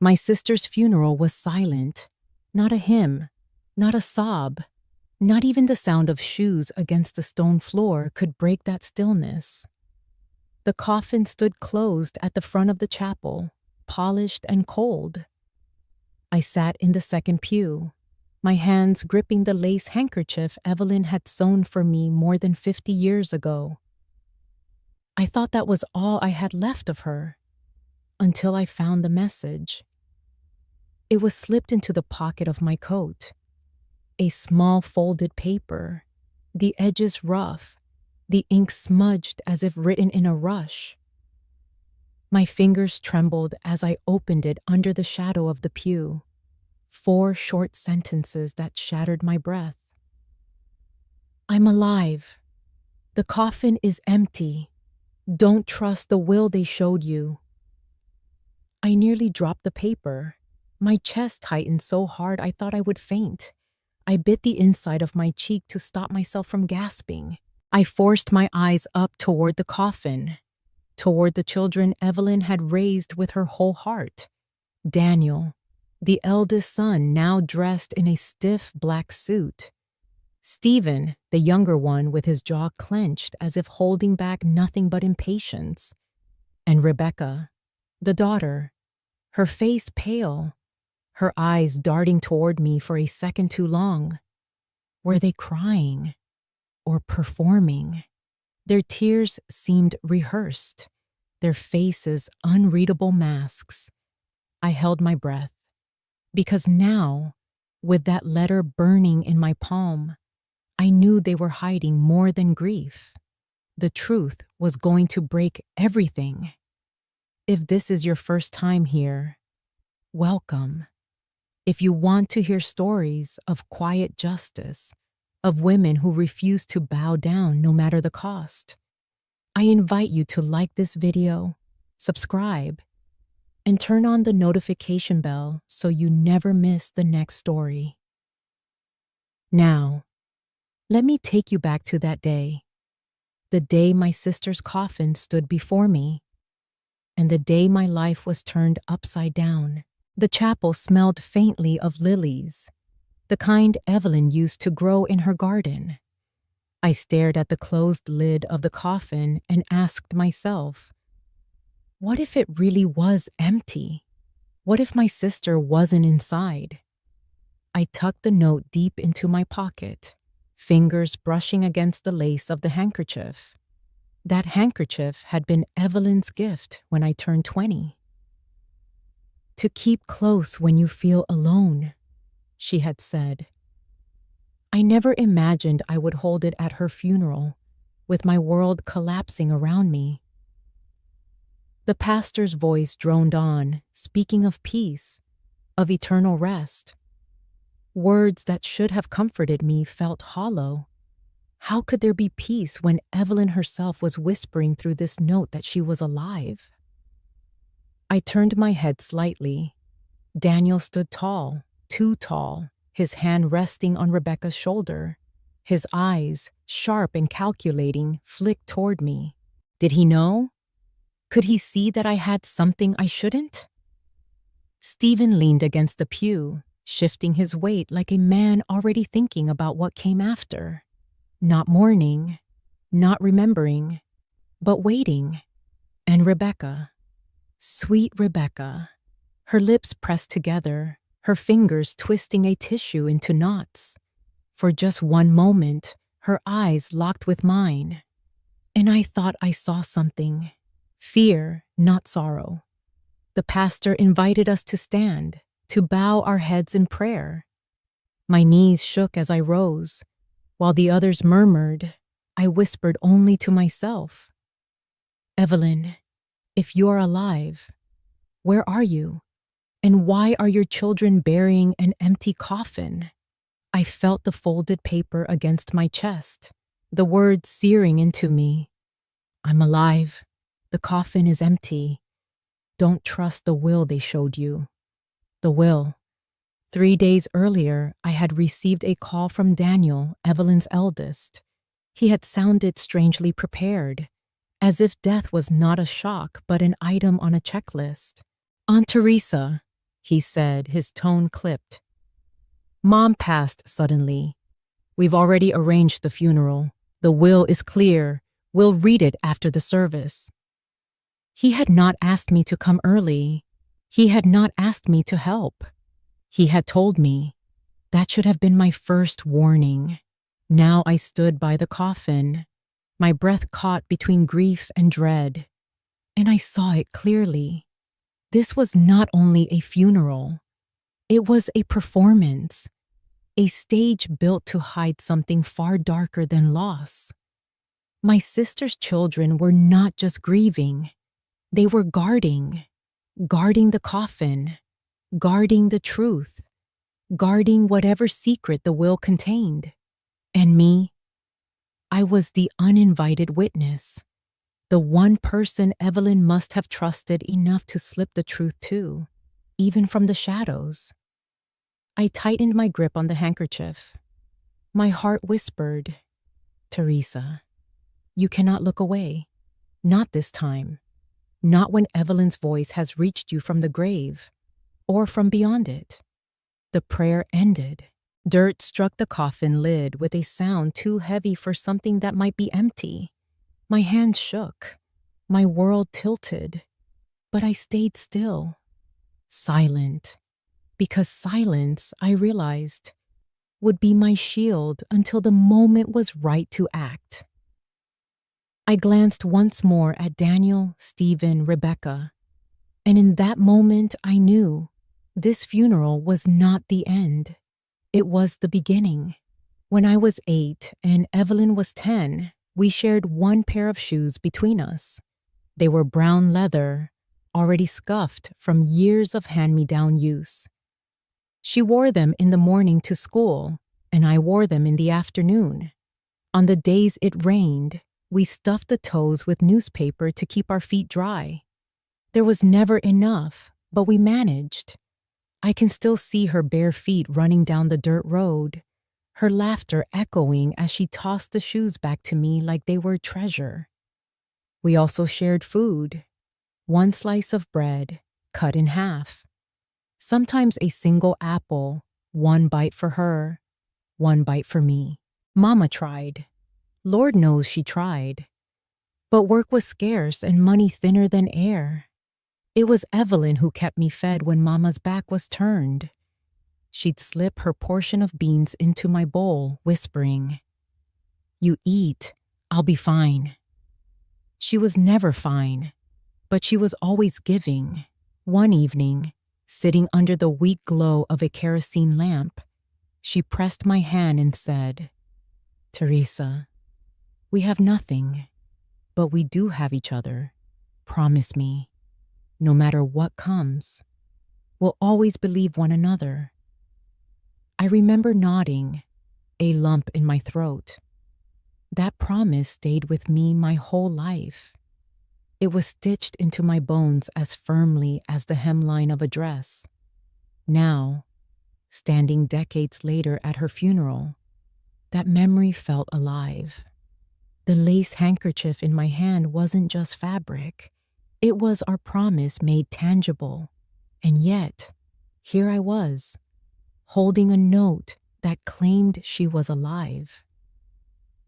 My sister's funeral was silent. Not a hymn, not a sob, not even the sound of shoes against the stone floor could break that stillness. The coffin stood closed at the front of the chapel, polished and cold. I sat in the second pew, my hands gripping the lace handkerchief Evelyn had sewn for me more than 50 years ago. I thought that was all I had left of her, until I found the message. It was slipped into the pocket of my coat. A small folded paper, the edges rough, the ink smudged as if written in a rush. My fingers trembled as I opened it under the shadow of the pew. 4 short sentences that shattered my breath. I'm alive. The coffin is empty. Don't trust the will they showed you. I nearly dropped the paper. My chest tightened so hard I thought I would faint. I bit the inside of my cheek to stop myself from gasping. I forced my eyes up toward the coffin, toward the children Evelyn had raised with her whole heart. Daniel, the eldest son, now dressed in a stiff black suit. Stephen, the younger one, with his jaw clenched as if holding back nothing but impatience. And Rebecca, the daughter, her face pale, her eyes darting toward me for a second too long. Were they crying or performing? Their tears seemed rehearsed, their faces unreadable masks. I held my breath, because now, with that letter burning in my palm, I knew they were hiding more than grief. The truth was going to break everything. If this is your first time here, welcome. If you want to hear stories of quiet justice, of women who refuse to bow down no matter the cost, I invite you to like this video, subscribe, and turn on the notification bell so you never miss the next story. Now, let me take you back to that day, the day my sister's coffin stood before me, and the day my life was turned upside down. The chapel smelled faintly of lilies, the kind Evelyn used to grow in her garden. I stared at the closed lid of the coffin and asked myself, what if it really was empty? What if my sister wasn't inside? I tucked the note deep into my pocket, fingers brushing against the lace of the handkerchief. That handkerchief had been Evelyn's gift when I turned 20. To keep close when you feel alone, she had said. I never imagined I would hold it at her funeral, with my world collapsing around me. The pastor's voice droned on, speaking of peace, of eternal rest. Words that should have comforted me felt hollow. How could there be peace when Evelyn herself was whispering through this note that she was alive? I turned my head slightly. Daniel stood tall, too tall, his hand resting on Rebecca's shoulder. His eyes, sharp and calculating, flicked toward me. Did he know? Could he see that I had something I shouldn't? Stephen leaned against the pew, shifting his weight like a man already thinking about what came after. Not mourning, not remembering, but waiting. And Rebecca. Sweet Rebecca, her lips pressed together, her fingers twisting a tissue into knots. For just one moment, her eyes locked with mine. And I thought I saw something. Fear, not sorrow. The pastor invited us to stand, to bow our heads in prayer. My knees shook as I rose. While the others murmured, I whispered only to myself. Evelyn, if you're alive, where are you? And why are your children burying an empty coffin? I felt the folded paper against my chest, the words searing into me. I'm alive. The coffin is empty. Don't trust the will they showed you. The will. 3 days earlier, I had received a call from Daniel, Evelyn's eldest. He had sounded strangely prepared, as if death was not a shock but an item on a checklist. Aunt Teresa, he said, his tone clipped. Mom passed suddenly. We've already arranged the funeral. The will is clear. We'll read it after the service. He had not asked me to come early. He had not asked me to help. He had told me. That should have been my first warning. Now I stood by the coffin, my breath caught between grief and dread, and I saw it clearly. This was not only a funeral, it was a performance, a stage built to hide something far darker than loss. My sister's children were not just grieving, they were guarding the coffin, guarding the truth, guarding whatever secret the will contained. And me, I was the uninvited witness, the one person Evelyn must have trusted enough to slip the truth to, even from the shadows. I tightened my grip on the handkerchief. My heart whispered, Teresa, you cannot look away. Not this time. Not when Evelyn's voice has reached you from the grave, or from beyond it. The prayer ended. Dirt struck the coffin lid with a sound too heavy for something that might be empty. My hands shook. My world tilted. But I stayed still, silent, because silence, I realized, would be my shield until the moment was right to act. I glanced once more at Daniel, Stephen, Rebecca, and in that moment I knew this funeral was not the end. It was the beginning. When I was 8 and Evelyn was 10, we shared one pair of shoes between us. They were brown leather, already scuffed from years of hand-me-down use. She wore them in the morning to school, and I wore them in the afternoon. On the days it rained, we stuffed the toes with newspaper to keep our feet dry. There was never enough, but we managed. I can still see her bare feet running down the dirt road, her laughter echoing as she tossed the shoes back to me like they were treasure. We also shared food, one slice of bread, cut in half. Sometimes a single apple, one bite for her, one bite for me. Mama tried. Lord knows she tried. But work was scarce and money thinner than air. It was Evelyn who kept me fed when Mama's back was turned. She'd slip her portion of beans into my bowl, whispering, "You eat, I'll be fine." She was never fine, but she was always giving. One evening, sitting under the weak glow of a kerosene lamp, she pressed my hand and said, "Teresa, we have nothing, but we do have each other. Promise me. No matter what comes, we'll always believe one another." I remember nodding, a lump in my throat. That promise stayed with me my whole life. It was stitched into my bones as firmly as the hemline of a dress. Now, standing decades later at her funeral, that memory felt alive. The lace handkerchief in my hand wasn't just fabric. It was our promise made tangible. And yet, here I was, holding a note that claimed she was alive.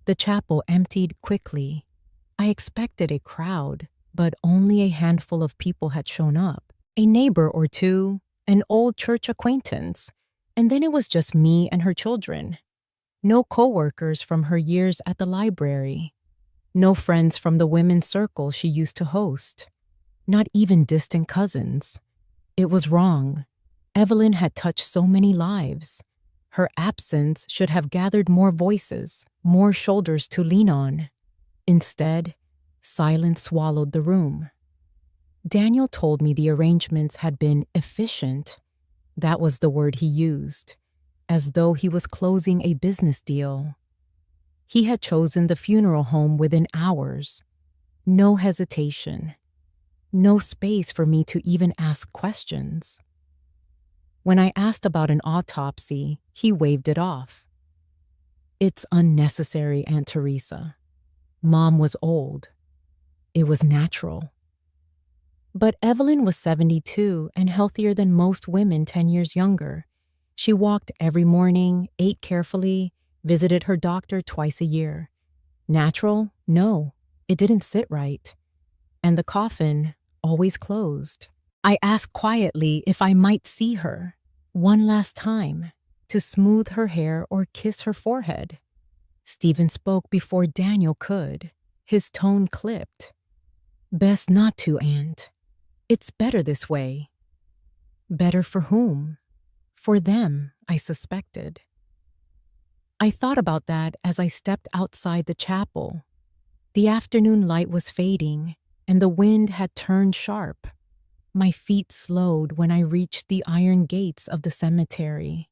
The chapel emptied quickly. I expected a crowd, but only a handful of people had shown up. A neighbor or two, an old church acquaintance, and then it was just me and her children. No co-workers from her years at the library. No friends from the women's circle she used to host. Not even distant cousins. It was wrong. Evelyn had touched so many lives. Her absence should have gathered more voices, more shoulders to lean on. Instead, silence swallowed the room. Daniel told me the arrangements had been efficient. That was the word he used, as though he was closing a business deal. He had chosen the funeral home within hours. No hesitation. No space for me to even ask questions. When I asked about an autopsy, he waved it off. "It's unnecessary, Aunt Teresa. Mom was old. It was natural." But Evelyn was 72 and healthier than most women 10 years younger. She walked every morning, ate carefully, visited her doctor twice a year. Natural? No, it didn't sit right. And the coffin always closed. I asked quietly if I might see her one last time, to smooth her hair or kiss her forehead. Stephen spoke before Daniel could. His tone clipped. Best not to, Aunt. It's better this way. Better for whom? For them, I suspected. I thought about that as I stepped outside the chapel. The afternoon light was fading, and the wind had turned sharp. My feet slowed when I reached the iron gates of the cemetery.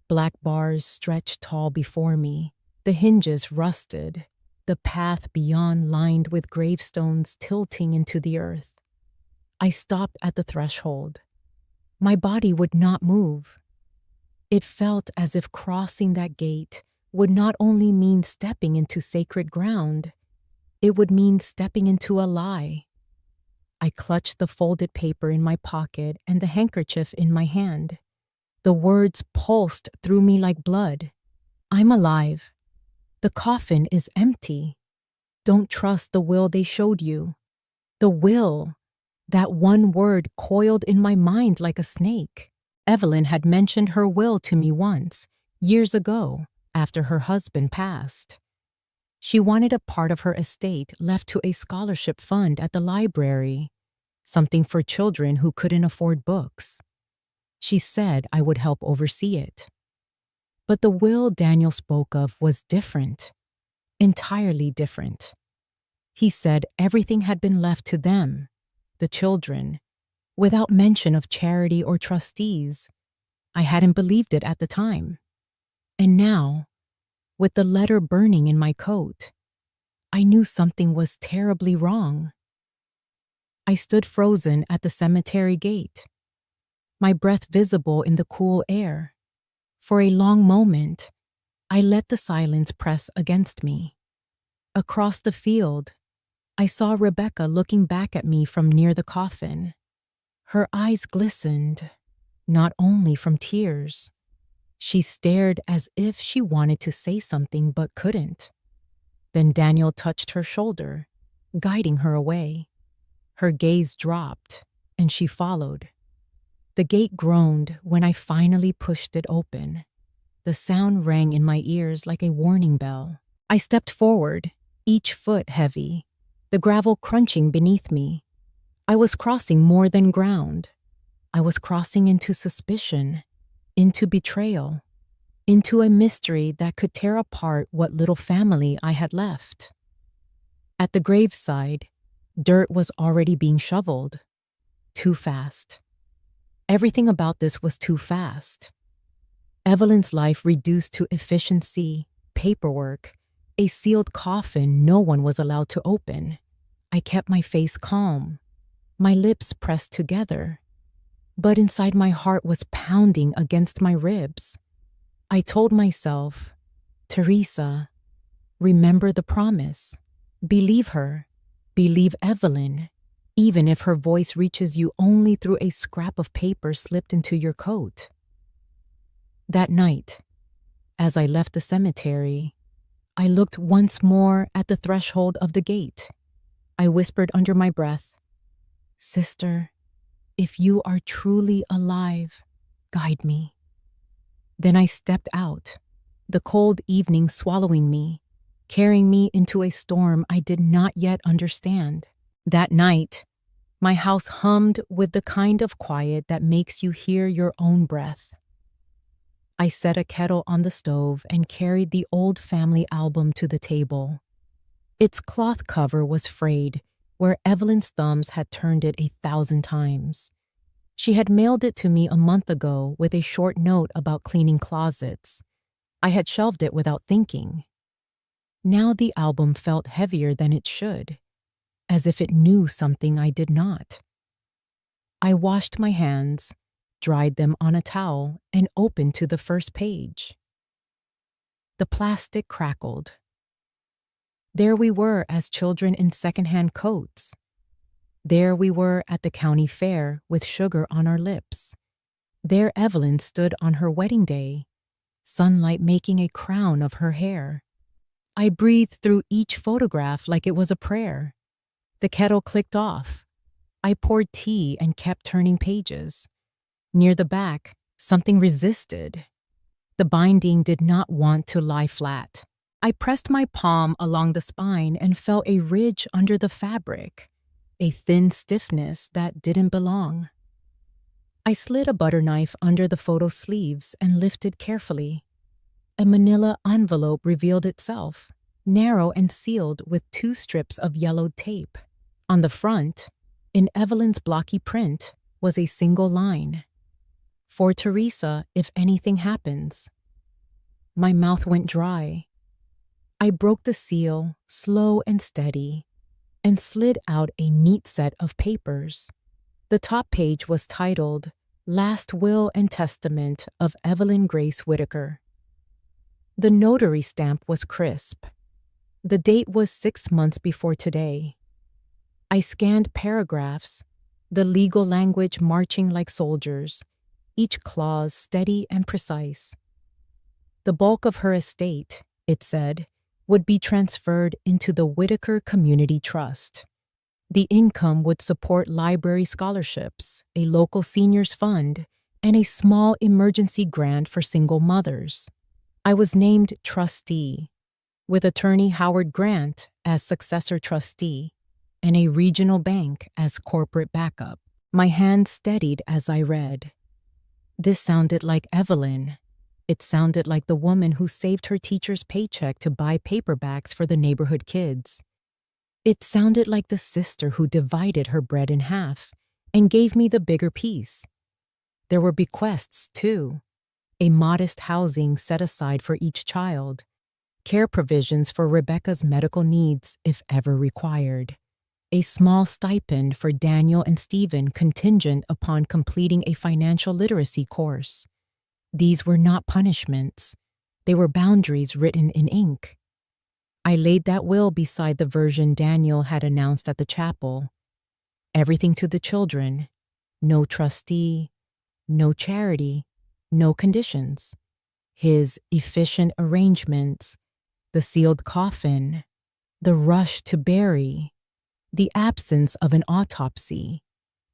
Black bars stretched tall before me, the hinges rusted, the path beyond lined with gravestones tilting into the earth. I stopped at the threshold. My body would not move. It felt as if crossing that gate would not only mean stepping into sacred ground, it would mean stepping into a lie. I clutched the folded paper in my pocket and the handkerchief in my hand. The words pulsed through me like blood. I'm alive. The coffin is empty. Don't trust the will they showed you. The will. That one word coiled in my mind like a snake. Evelyn had mentioned her will to me once, years ago, after her husband passed. She wanted a part of her estate left to a scholarship fund at the library, something for children who couldn't afford books. She said I would help oversee it. But the will Daniel spoke of was different, entirely different. He said everything had been left to them, the children, without mention of charity or trustees. I hadn't believed it at the time. And now, with the letter burning in my coat, I knew something was terribly wrong. I stood frozen at the cemetery gate, my breath visible in the cool air. For a long moment, I let the silence press against me. Across the field, I saw Rebecca looking back at me from near the coffin. Her eyes glistened, not only from tears. She stared as if she wanted to say something but couldn't. Then Daniel touched her shoulder, guiding her away. Her gaze dropped, and she followed. The gate groaned when I finally pushed it open. The sound rang in my ears like a warning bell. I stepped forward, each foot heavy, the gravel crunching beneath me. I was crossing more than ground. I was crossing into suspicion, into betrayal, into a mystery that could tear apart what little family I had left. At the graveside, dirt was already being shoveled. Too fast. Everything about this was too fast. Evelyn's life reduced to efficiency, paperwork, a sealed coffin no one was allowed to open. I kept my face calm, my lips pressed together, but inside my heart was pounding against my ribs. I told myself, Teresa, remember the promise. Believe her. Believe Evelyn, even if her voice reaches you only through a scrap of paper slipped into your coat. That night, as I left the cemetery, I looked once more at the threshold of the gate. I whispered under my breath, Sister, if you are truly alive, guide me. Then I stepped out, the cold evening swallowing me, carrying me into a storm I did not yet understand. That night, my house hummed with the kind of quiet that makes you hear your own breath. I set a kettle on the stove and carried the old family album to the table. Its cloth cover was frayed, where Evelyn's thumbs had turned it 1,000 times. She had mailed it to me a month ago with a short note about cleaning closets. I had shelved it without thinking. Now the album felt heavier than it should, as if it knew something I did not. I washed my hands, dried them on a towel, and opened to the first page. The plastic crackled. There we were as children in secondhand coats. There we were at the county fair with sugar on our lips. There Evelyn stood on her wedding day, sunlight making a crown of her hair. I breathed through each photograph like it was a prayer. The kettle clicked off. I poured tea and kept turning pages. Near the back, something resisted. The binding did not want to lie flat. I pressed my palm along the spine and felt a ridge under the fabric, a thin stiffness that didn't belong. I slid a butter knife under the photo sleeves and lifted carefully. A manila envelope revealed itself, narrow and sealed with 2 strips of yellowed tape. On the front, in Evelyn's blocky print, was a single line. "For Teresa, if anything happens." My mouth went dry. I broke the seal, slow and steady, and slid out a neat set of papers. The top page was titled, "Last Will and Testament of Evelyn Grace Whitaker." The notary stamp was crisp. The date was 6 months before today. I scanned paragraphs, the legal language marching like soldiers, each clause steady and precise. The bulk of her estate, it said, would be transferred into the Whitaker Community Trust. The income would support library scholarships, a local seniors fund, and a small emergency grant for single mothers. I was named trustee, with attorney Howard Grant as successor trustee, and a regional bank as corporate backup. My hand steadied as I read. This sounded like Evelyn. It sounded like the woman who saved her teacher's paycheck to buy paperbacks for the neighborhood kids. It sounded like the sister who divided her bread in half and gave me the bigger piece. There were bequests, too. A modest housing set aside for each child, care provisions for Rebecca's medical needs if ever required, a small stipend for Daniel and Stephen contingent upon completing a financial literacy course. These were not punishments. They were boundaries written in ink. I laid that will beside the version Daniel had announced at the chapel. Everything to the children. No trustee, no charity, no conditions. His efficient arrangements, the sealed coffin, the rush to bury, the absence of an autopsy.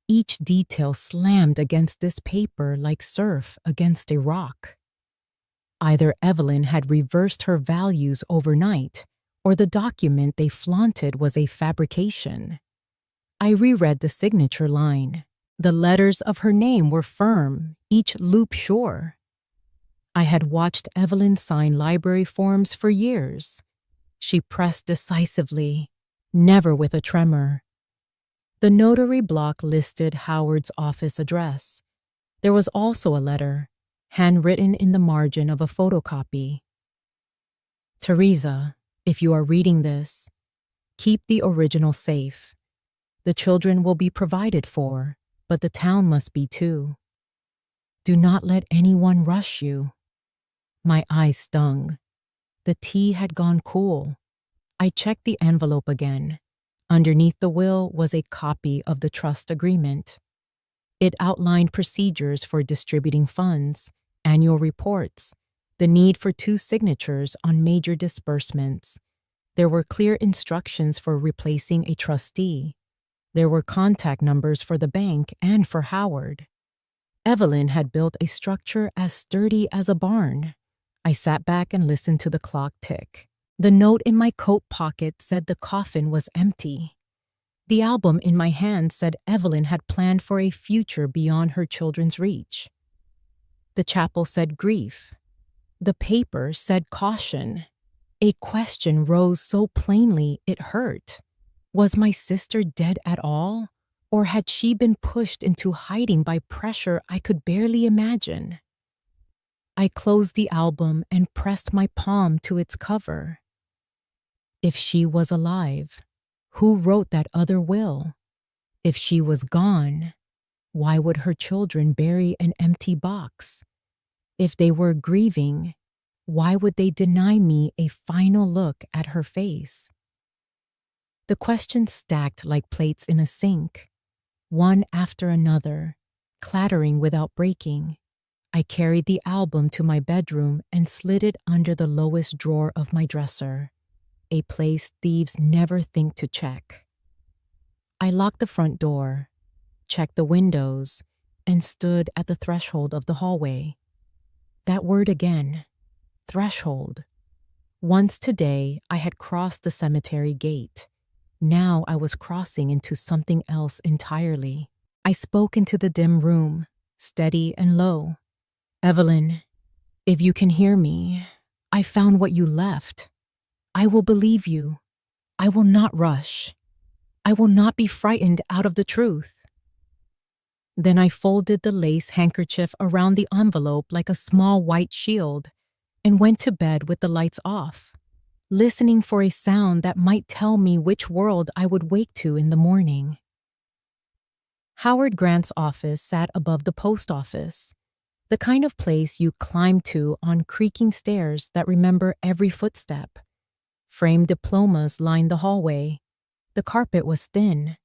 Each detail slammed against this paper like surf against a rock. Either Evelyn had reversed her values overnight, or the document they flaunted was a fabrication. I reread the signature line. The letters of her name were firm, each loop sure. I had watched Evelyn sign library forms for years. She pressed decisively, never with a tremor. The notary block listed Howard's office address. There was also a letter, handwritten in the margin of a photocopy. "Teresa, if you are reading this, keep the original safe. The children will be provided for, but the town must be too. Do not let anyone rush you." My eyes stung. The tea had gone cool. I checked the envelope again. Underneath the will was a copy of the trust agreement. It outlined procedures for distributing funds, annual reports, the need for 2 signatures on major disbursements. There were clear instructions for replacing a trustee. There were contact numbers for the bank and for Howard. Evelyn had built a structure as sturdy as a barn. I sat back and listened to the clock tick. The note in my coat pocket said the coffin was empty. The album in my hand said Evelyn had planned for a future beyond her children's reach. The chapel said grief. The paper said caution. A question rose so plainly it hurt. Was my sister dead at all? Or had she been pushed into hiding by pressure I could barely imagine? I closed the album and pressed my palm to its cover. If she was alive, who wrote that other will? If she was gone, why would her children bury an empty box? If they were grieving, why would they deny me a final look at her face? The questions stacked like plates in a sink, one after another, clattering without breaking. I carried the album to my bedroom and slid it under the lowest drawer of my dresser, a place thieves never think to check. I locked the front door, checked the windows, and stood at the threshold of the hallway. That word again, threshold. Once today, I had crossed the cemetery gate. Now I was crossing into something else entirely. I spoke into the dim room, steady and low. Evelyn, if you can hear me, I found what you left. I will believe you. I will not rush. I will not be frightened out of the truth. Then I folded the lace handkerchief around the envelope like a small white shield and went to bed with the lights off, listening for a sound that might tell me which world I would wake to in the morning. Howard Grant's office sat above the post office, the kind of place you climb to on creaking stairs that remember every footstep. Framed diplomas lined the hallway. The carpet was thin.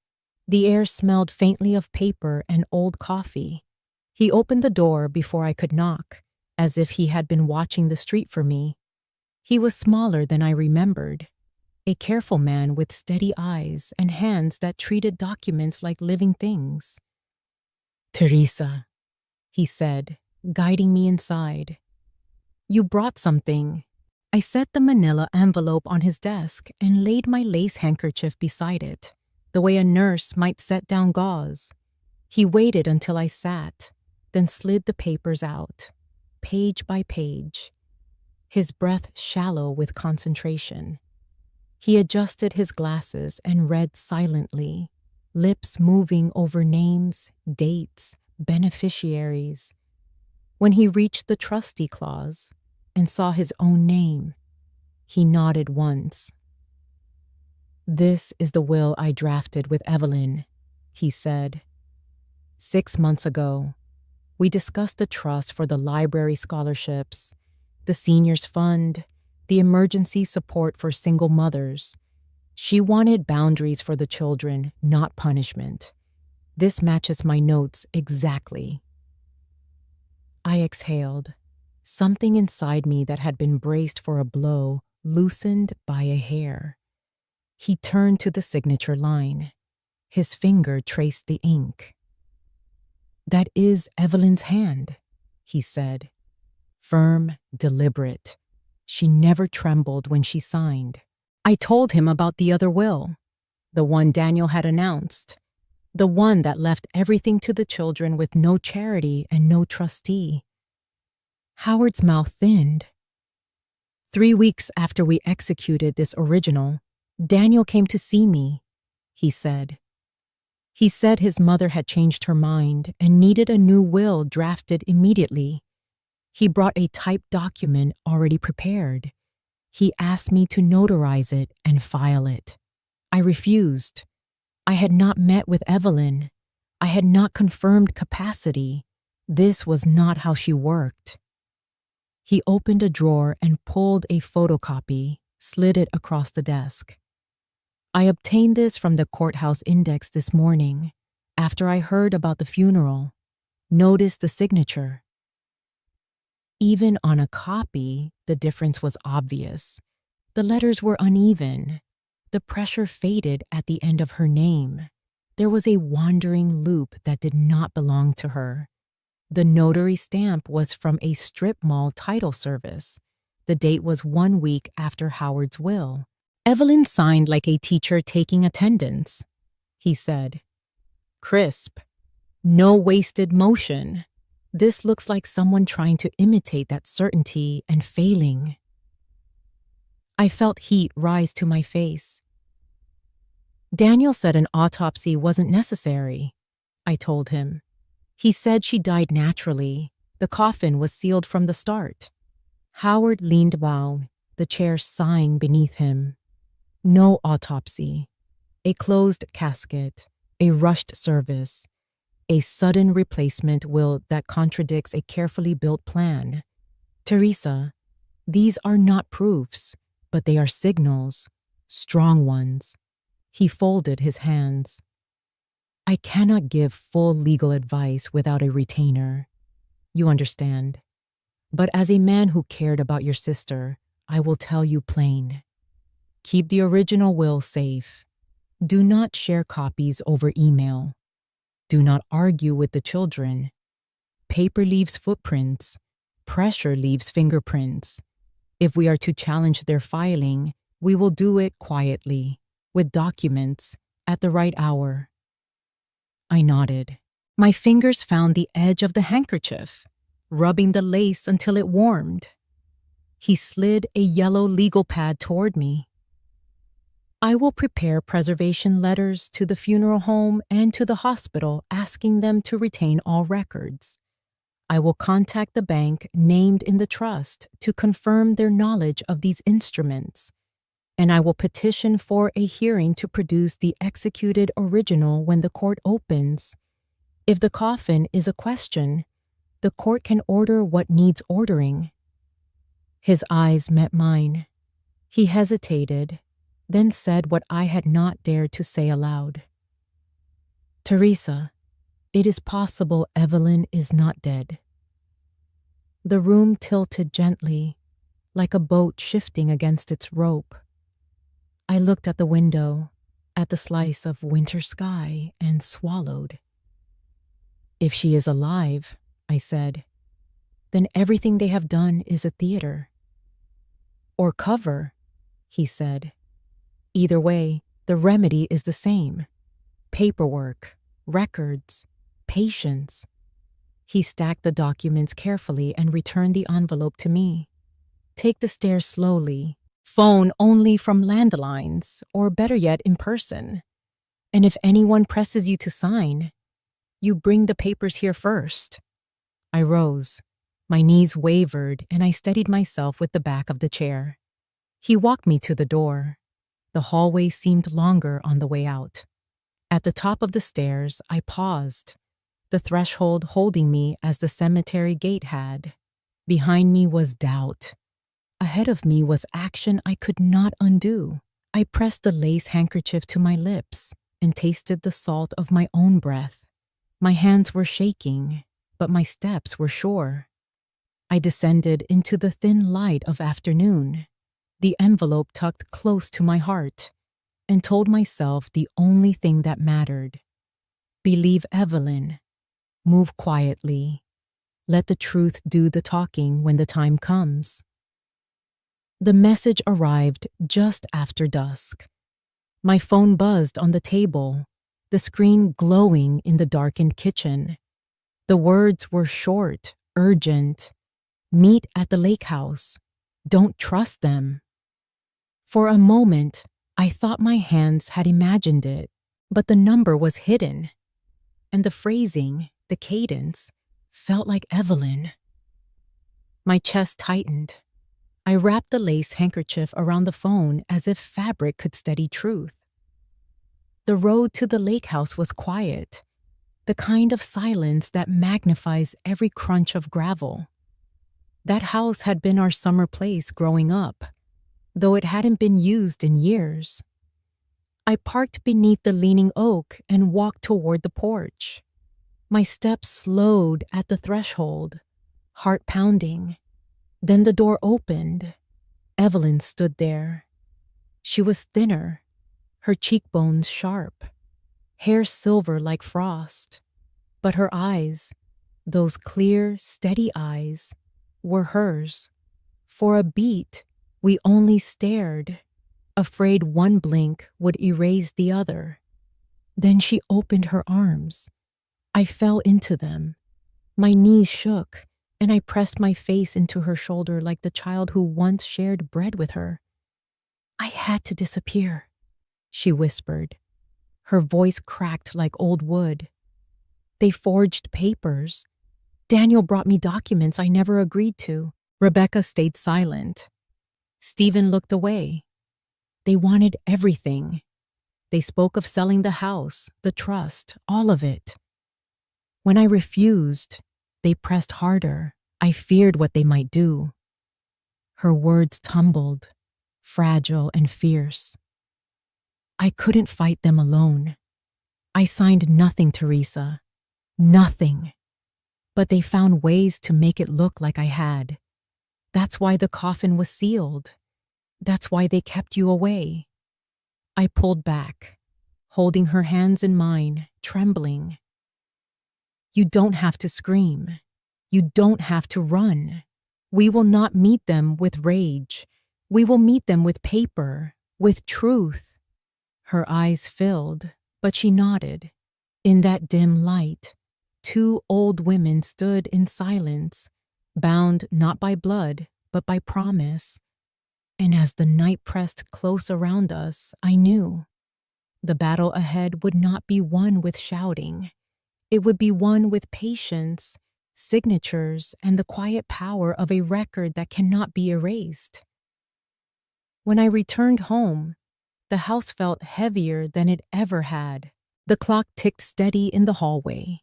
The air smelled faintly of paper and old coffee. He opened the door before I could knock, as if he had been watching the street for me. He was smaller than I remembered, a careful man with steady eyes and hands that treated documents like living things. "Teresa," he said, guiding me inside. "You brought something." I set the manila envelope on his desk and laid my lace handkerchief beside it, the way a nurse might set down gauze. He waited until I sat, then slid the papers out, page by page, his breath shallow with concentration. He adjusted his glasses and read silently, lips moving over names, dates, beneficiaries. When he reached the trustee clause and saw his own name, he nodded once. "This is the will I drafted with Evelyn," he said. 6 months ago, we discussed the trust for the library scholarships, the seniors fund, the emergency support for single mothers. She wanted boundaries for the children, not punishment. This matches my notes exactly. I exhaled. Something inside me that had been braced for a blow loosened by a hair. He turned to the signature line. His finger traced the ink. "That is Evelyn's hand," he said. Firm, deliberate. She never trembled when she signed. I told him about the other will, the one Daniel had announced, the one that left everything to the children with no charity and no trustee. Howard's mouth thinned. 3 weeks after we executed this original, Daniel came to see me, he said. He said his mother had changed her mind and needed a new will drafted immediately. He brought a typed document already prepared. He asked me to notarize it and file it. I refused. I had not met with Evelyn. I had not confirmed capacity. This was not how she worked. He opened a drawer and pulled a photocopy, slid it across the desk. I obtained this from the courthouse index this morning, after I heard about the funeral. Noticed the signature. Even on a copy, the difference was obvious. The letters were uneven. The pressure faded at the end of her name. There was a wandering loop that did not belong to her. The notary stamp was from a strip mall title service. The date was 1 week after Howard's will. Evelyn signed like a teacher taking attendance, he said. Crisp. No wasted motion. This looks like someone trying to imitate that certainty and failing. I felt heat rise to my face. Daniel said an autopsy wasn't necessary, I told him. He said she died naturally. The coffin was sealed from the start. Howard leaned down, the chair sighing beneath him. No autopsy. A closed casket. A rushed service. A sudden replacement will that contradicts a carefully built plan. Teresa, these are not proofs, but they are signals, strong ones. He folded his hands. I cannot give full legal advice without a retainer. You understand. But as a man who cared about your sister, I will tell you plain. Keep the original will safe. Do not share copies over email. Do not argue with the children. Paper leaves footprints. Pressure leaves fingerprints. If we are to challenge their filing, we will do it quietly, with documents, at the right hour. I nodded. My fingers found the edge of the handkerchief, rubbing the lace until it warmed. He slid a yellow legal pad toward me. I will prepare preservation letters to the funeral home and to the hospital asking them to retain all records. I will contact the bank named in the trust to confirm their knowledge of these instruments, and I will petition for a hearing to produce the executed original when the court opens. If the coffin is a question, the court can order what needs ordering. His eyes met mine. He hesitated, then said what I had not dared to say aloud. Teresa, it is possible Evelyn is not dead. The room tilted gently, like a boat shifting against its rope. I looked at the window, at the slice of winter sky, and swallowed. If she is alive, I said, then everything they have done is a theater. Or cover, he said. Either way, the remedy is the same. Paperwork, records, patience. He stacked the documents carefully and returned the envelope to me. Take the stairs slowly. Phone only from landlines, or better yet, in person. And if anyone presses you to sign, you bring the papers here first. I rose. My knees wavered, and I steadied myself with the back of the chair. He walked me to the door. The hallway seemed longer on the way out. At the top of the stairs, I paused, the threshold holding me as the cemetery gate had. Behind me was doubt. Ahead of me was action I could not undo. I pressed the lace handkerchief to my lips and tasted the salt of my own breath. My hands were shaking, but my steps were sure. I descended into the thin light of afternoon, the envelope tucked close to my heart, and told myself the only thing that mattered. Believe Evelyn. Move quietly. Let the truth do the talking when the time comes. The message arrived just after dusk. My phone buzzed on the table, the screen glowing in the darkened kitchen. The words were short, urgent. Meet at the lake house. Don't trust them. For a moment, I thought my hands had imagined it, but the number was hidden. And the phrasing, the cadence, felt like Evelyn. My chest tightened. I wrapped the lace handkerchief around the phone as if fabric could steady truth. The road to the lake house was quiet, the kind of silence that magnifies every crunch of gravel. That house had been our summer place growing up, though it hadn't been used in years. I parked beneath the leaning oak and walked toward the porch. My steps slowed at the threshold, heart pounding. Then the door opened. Evelyn stood there. She was thinner, her cheekbones sharp, hair silver like frost. But her eyes, those clear, steady eyes, were hers. For a beat, we only stared, afraid one blink would erase the other. Then she opened her arms. I fell into them. My knees shook, and I pressed my face into her shoulder like the child who once shared bread with her. I had to disappear, she whispered. Her voice cracked like old wood. They forged papers. Daniel brought me documents I never agreed to. Rebecca stayed silent. Stephen looked away. They wanted everything. They spoke of selling the house, the trust, all of it. When I refused, they pressed harder. I feared what they might do. Her words tumbled, fragile and fierce. I couldn't fight them alone. I signed nothing, Teresa. Nothing. But they found ways to make it look like I had. That's why the coffin was sealed. That's why they kept you away. I pulled back, holding her hands in mine, trembling. You don't have to scream. You don't have to run. We will not meet them with rage. We will meet them with paper, with truth. Her eyes filled, but she nodded. In that dim light, two old women stood in silence, bound not by blood, but by promise. And as the night pressed close around us, I knew the battle ahead would not be won with shouting. It would be won with patience, signatures, and the quiet power of a record that cannot be erased. When I returned home, the house felt heavier than it ever had. The clock ticked steady in the hallway,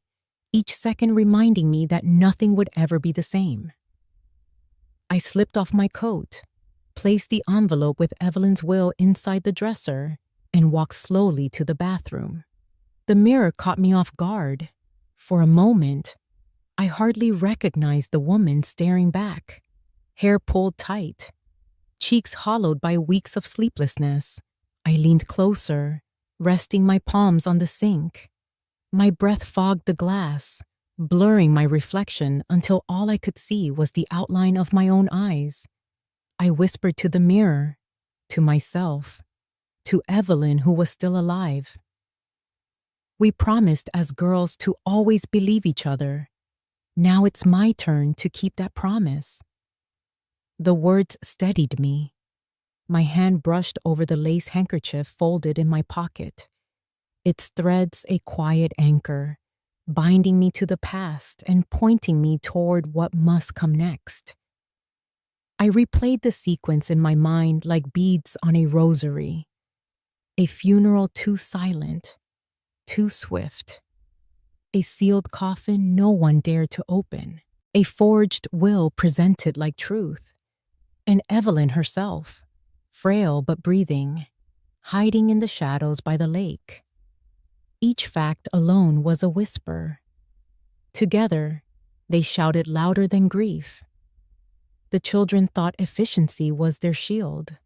each second reminding me that nothing would ever be the same. I slipped off my coat, placed the envelope with Evelyn's will inside the dresser, and walked slowly to the bathroom. The mirror caught me off guard. For a moment, I hardly recognized the woman staring back, hair pulled tight, cheeks hollowed by weeks of sleeplessness. I leaned closer, resting my palms on the sink. My breath fogged the glass, blurring my reflection until all I could see was the outline of my own eyes. I whispered to the mirror, to myself, to Evelyn, who was still alive. We promised as girls to always believe each other. Now it's my turn to keep that promise. The words steadied me. My hand brushed over the lace handkerchief folded in my pocket, its threads a quiet anchor, binding me to the past and pointing me toward what must come next. I replayed the sequence in my mind like beads on a rosary. A funeral too silent, too swift. A sealed coffin no one dared to open. A forged will presented like truth. And Evelyn herself, frail but breathing, hiding in the shadows by the lake. Each fact alone was a whisper. Together, they shouted louder than grief. The children thought efficiency was their shield.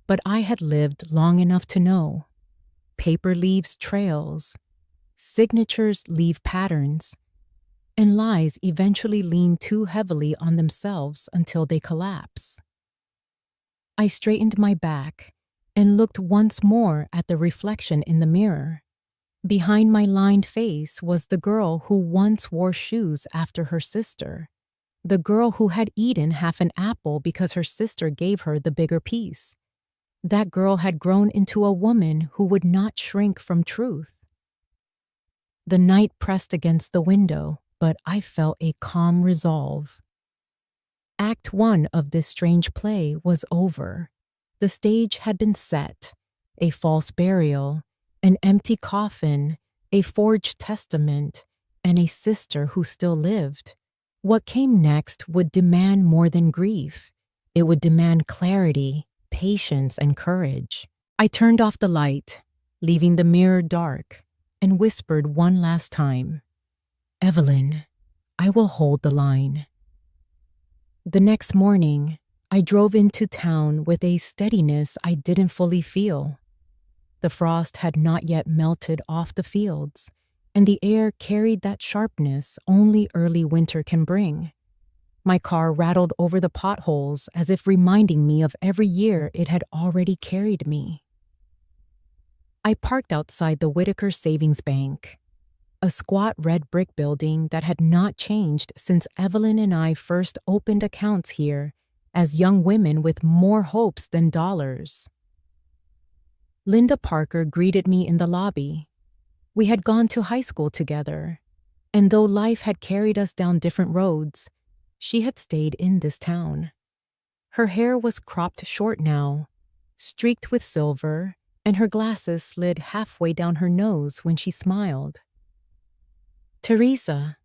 But I had lived long enough to know. Paper leaves trails, signatures leave patterns, and lies eventually lean too heavily on themselves until they collapse. I straightened my back and looked once more at the reflection in the mirror. Behind my lined face was the girl who once wore shoes after her sister, the girl who had eaten half an apple because her sister gave her the bigger piece. That girl had grown into a woman who would not shrink from truth. The night pressed against the window, but I felt a calm resolve. Act 1 of this strange play was over. The stage had been set. A false burial, an empty coffin, a forged testament, and a sister who still lived. What came next would demand more than grief. It would demand clarity, patience, and courage. I turned off the light, leaving the mirror dark, and whispered one last time, "Evelyn, I will hold the line." The next morning, I drove into town with a steadiness I didn't fully feel. The frost had not yet melted off the fields, and the air carried that sharpness only early winter can bring. My car rattled over the potholes as if reminding me of every year it had already carried me. I parked outside the Whitaker Savings Bank, a squat red brick building that had not changed since Evelyn and I first opened accounts here as young women with more hopes than dollars. Linda Parker greeted me in the lobby. We had gone to high school together, and though life had carried us down different roads, she had stayed in this town. Her hair was cropped short now, streaked with silver, and her glasses slid halfway down her nose when she smiled. "Teresa,"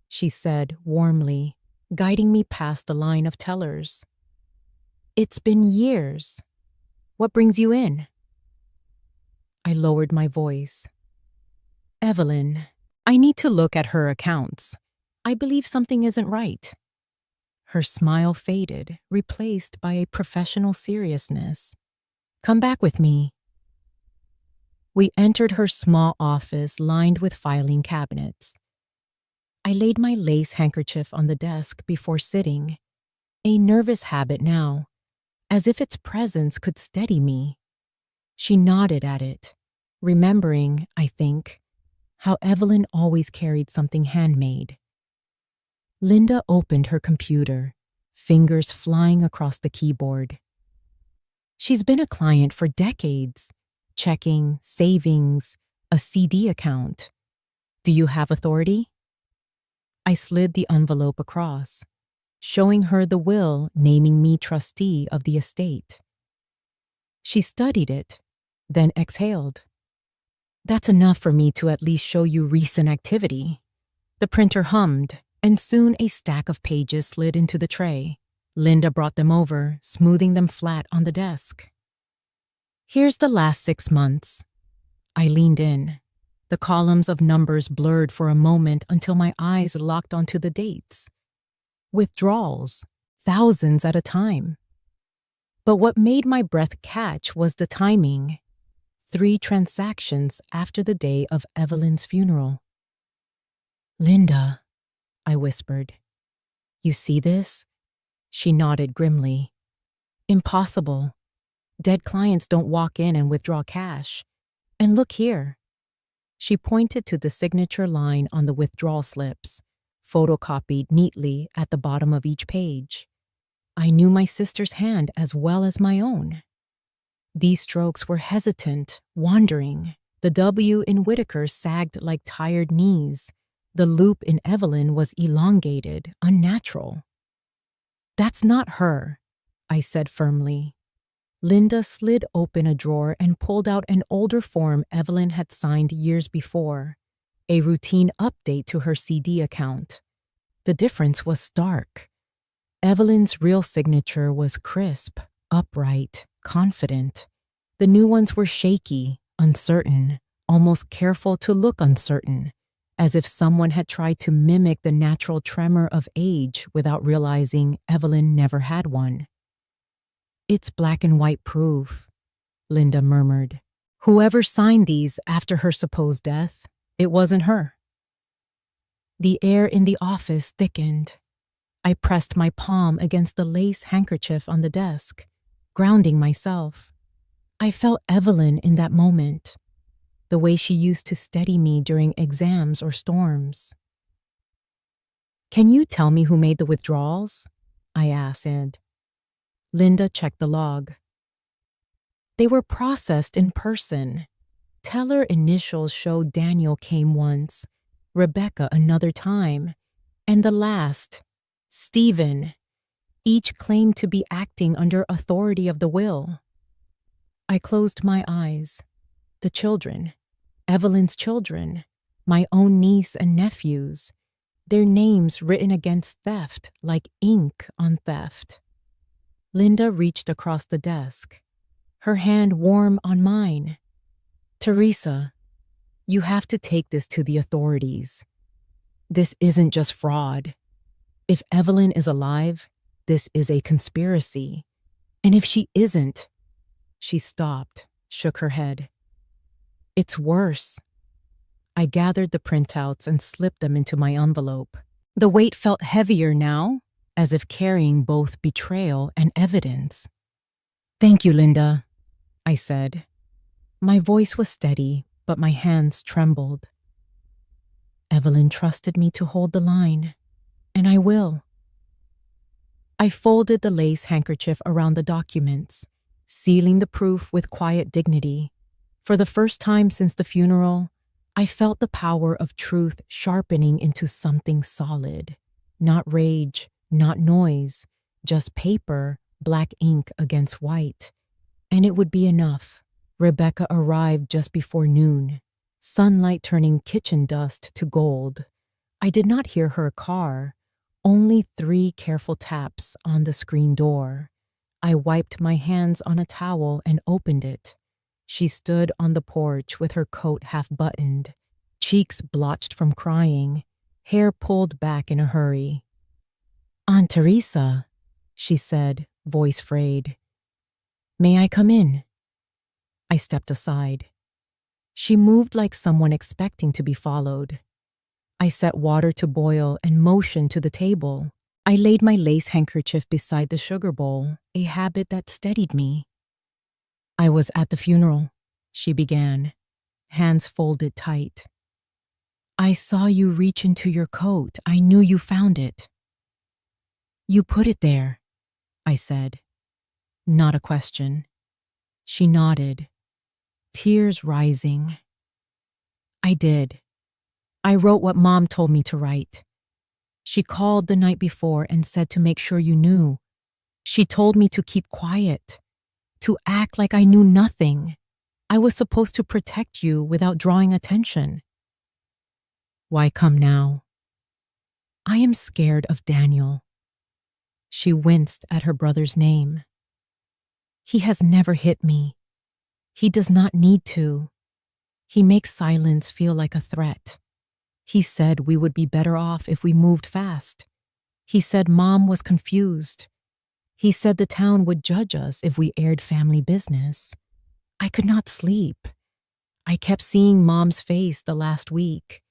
she said warmly, guiding me past the line of tellers. "It's been years. What brings you in?" I lowered my voice. Evelyn, I need to look at her accounts. I believe something isn't right. Her smile faded, replaced by a professional seriousness. Come back with me. We entered her small office lined with filing cabinets. I laid my lace handkerchief on the desk before sitting, a nervous habit now, as if its presence could steady me. She nodded at it, remembering, I think, how Evelyn always carried something handmade. Linda opened her computer, fingers flying across the keyboard. She's been a client for decades, checking, savings, a CD account. Do you have authority? I slid the envelope across, showing her the will naming me trustee of the estate. She studied it, then exhaled. That's enough for me to at least show you recent activity. The printer hummed, and soon a stack of pages slid into the tray. Linda brought them over, smoothing them flat on the desk. Here's the last 6 months. I leaned in. The columns of numbers blurred for a moment until my eyes locked onto the dates. Withdrawals, thousands at a time. But what made my breath catch was the timing. 3 transactions after the day of Evelyn's funeral. Linda, I whispered. You see this? She nodded grimly. Impossible. Dead clients don't walk in and withdraw cash. And look here. She pointed to the signature line on the withdrawal slips, photocopied neatly at the bottom of each page. I knew my sister's hand as well as my own. These strokes were hesitant, wandering. The W in Whitaker sagged like tired knees. The loop in Evelyn was elongated, unnatural. That's not her, I said firmly. Linda slid open a drawer and pulled out an older form Evelyn had signed years before, a routine update to her CD account. The difference was stark. Evelyn's real signature was crisp, upright, confident. The new ones were shaky, uncertain, almost careful to look uncertain, as if someone had tried to mimic the natural tremor of age without realizing Evelyn never had one. It's black and white proof, Linda murmured. Whoever signed these after her supposed death, it wasn't her. The air in the office thickened. I pressed my palm against the lace handkerchief on the desk, grounding myself. I felt Evelyn in that moment, the way she used to steady me during exams or storms. Can you tell me who made the withdrawals? I asked. Linda checked the log. They were processed in person. Teller initials showed Daniel came once, Rebecca another time, and the last, Stephen. Each claimed to be acting under authority of the will. I closed my eyes. The children, Evelyn's children, my own niece and nephews, their names written against theft like ink on theft. Linda reached across the desk, her hand warm on mine. Teresa, you have to take this to the authorities. This isn't just fraud. If Evelyn is alive, this is a conspiracy. And if she isn't, she stopped, shook her head. It's worse. I gathered the printouts and slipped them into my envelope. The weight felt heavier now, as if carrying both betrayal and evidence. Thank you, Linda, I said. My voice was steady, but my hands trembled. Evelyn trusted me to hold the line, and I will. I folded the lace handkerchief around the documents, sealing the proof with quiet dignity. For the first time since the funeral, I felt the power of truth sharpening into something solid. Not rage, not noise, just paper, black ink against white. And it would be enough. Rebecca arrived just before noon, sunlight turning kitchen dust to gold. I did not hear her car, only 3 careful taps on the screen door. I wiped my hands on a towel and opened it. She stood on the porch with her coat half buttoned, cheeks blotched from crying, hair pulled back in a hurry. "Aunt Teresa," she said, voice frayed. "May I come in?" I stepped aside. She moved like someone expecting to be followed. I set water to boil and motioned to the table. I laid my lace handkerchief beside the sugar bowl, a habit that steadied me. "I was at the funeral," she began, hands folded tight. "I saw you reach into your coat. I knew you found it." "You put it there," I said. Not a question. She nodded, tears rising. "I did. I wrote what Mom told me to write. She called the night before and said to make sure you knew. She told me to keep quiet, to act like I knew nothing. I was supposed to protect you without drawing attention." "Why come now?" "I am scared of Daniel." She winced at her brother's name. "He has never hit me. He does not need to. He makes silence feel like a threat. He said we would be better off if we moved fast. He said Mom was confused. He said the town would judge us if we aired family business. I could not sleep. I kept seeing Mom's face the last week,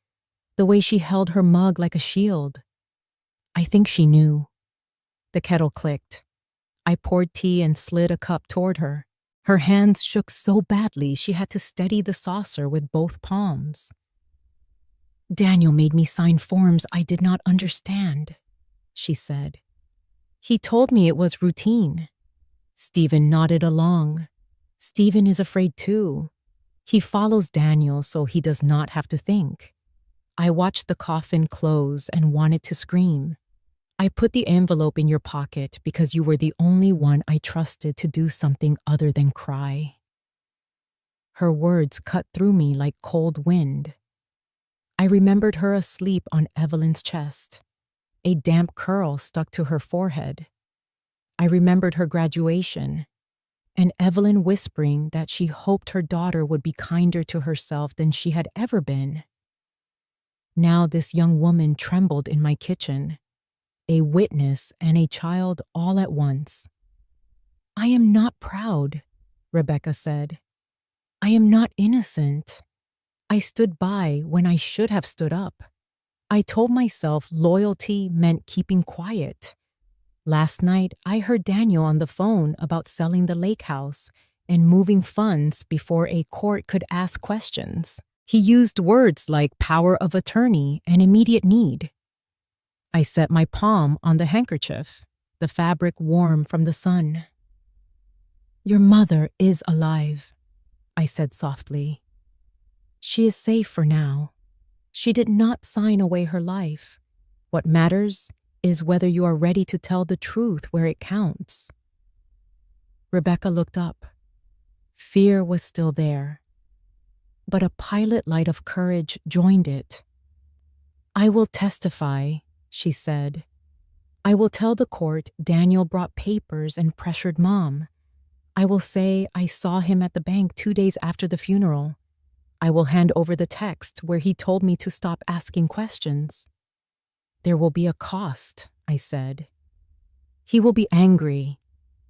the way she held her mug like a shield. I think she knew." The kettle clicked. I poured tea and slid a cup toward her. Her hands shook so badly she had to steady the saucer with both palms. "Daniel made me sign forms I did not understand," she said. "He told me it was routine." Stephen nodded along. "Stephen is afraid too. He follows Daniel so he does not have to think." I watched the coffin close and wanted to scream. "I put the envelope in your pocket because you were the only one I trusted to do something other than cry." Her words cut through me like cold wind. I remembered her asleep on Evelyn's chest. A damp curl stuck to her forehead. I remembered her graduation, and Evelyn whispering that she hoped her daughter would be kinder to herself than she had ever been. Now this young woman trembled in my kitchen, a witness and a child all at once. "I am not proud," Rebecca said. "I am not innocent. I stood by when I should have stood up. I told myself loyalty meant keeping quiet. Last night, I heard Daniel on the phone about selling the lake house and moving funds before a court could ask questions. He used words like power of attorney and immediate need." I set my palm on the handkerchief, the fabric warm from the sun. "Your mother is alive," I said softly. "She is safe for now. She did not sign away her life. What matters is whether you are ready to tell the truth where it counts." Rebecca looked up. Fear was still there, but a pilot light of courage joined it. "I will testify," she said. "I will tell the court Daniel brought papers and pressured Mom. I will say I saw him at the bank 2 days after the funeral. I will hand over the text where he told me to stop asking questions." "There will be a cost," I said. "He will be angry.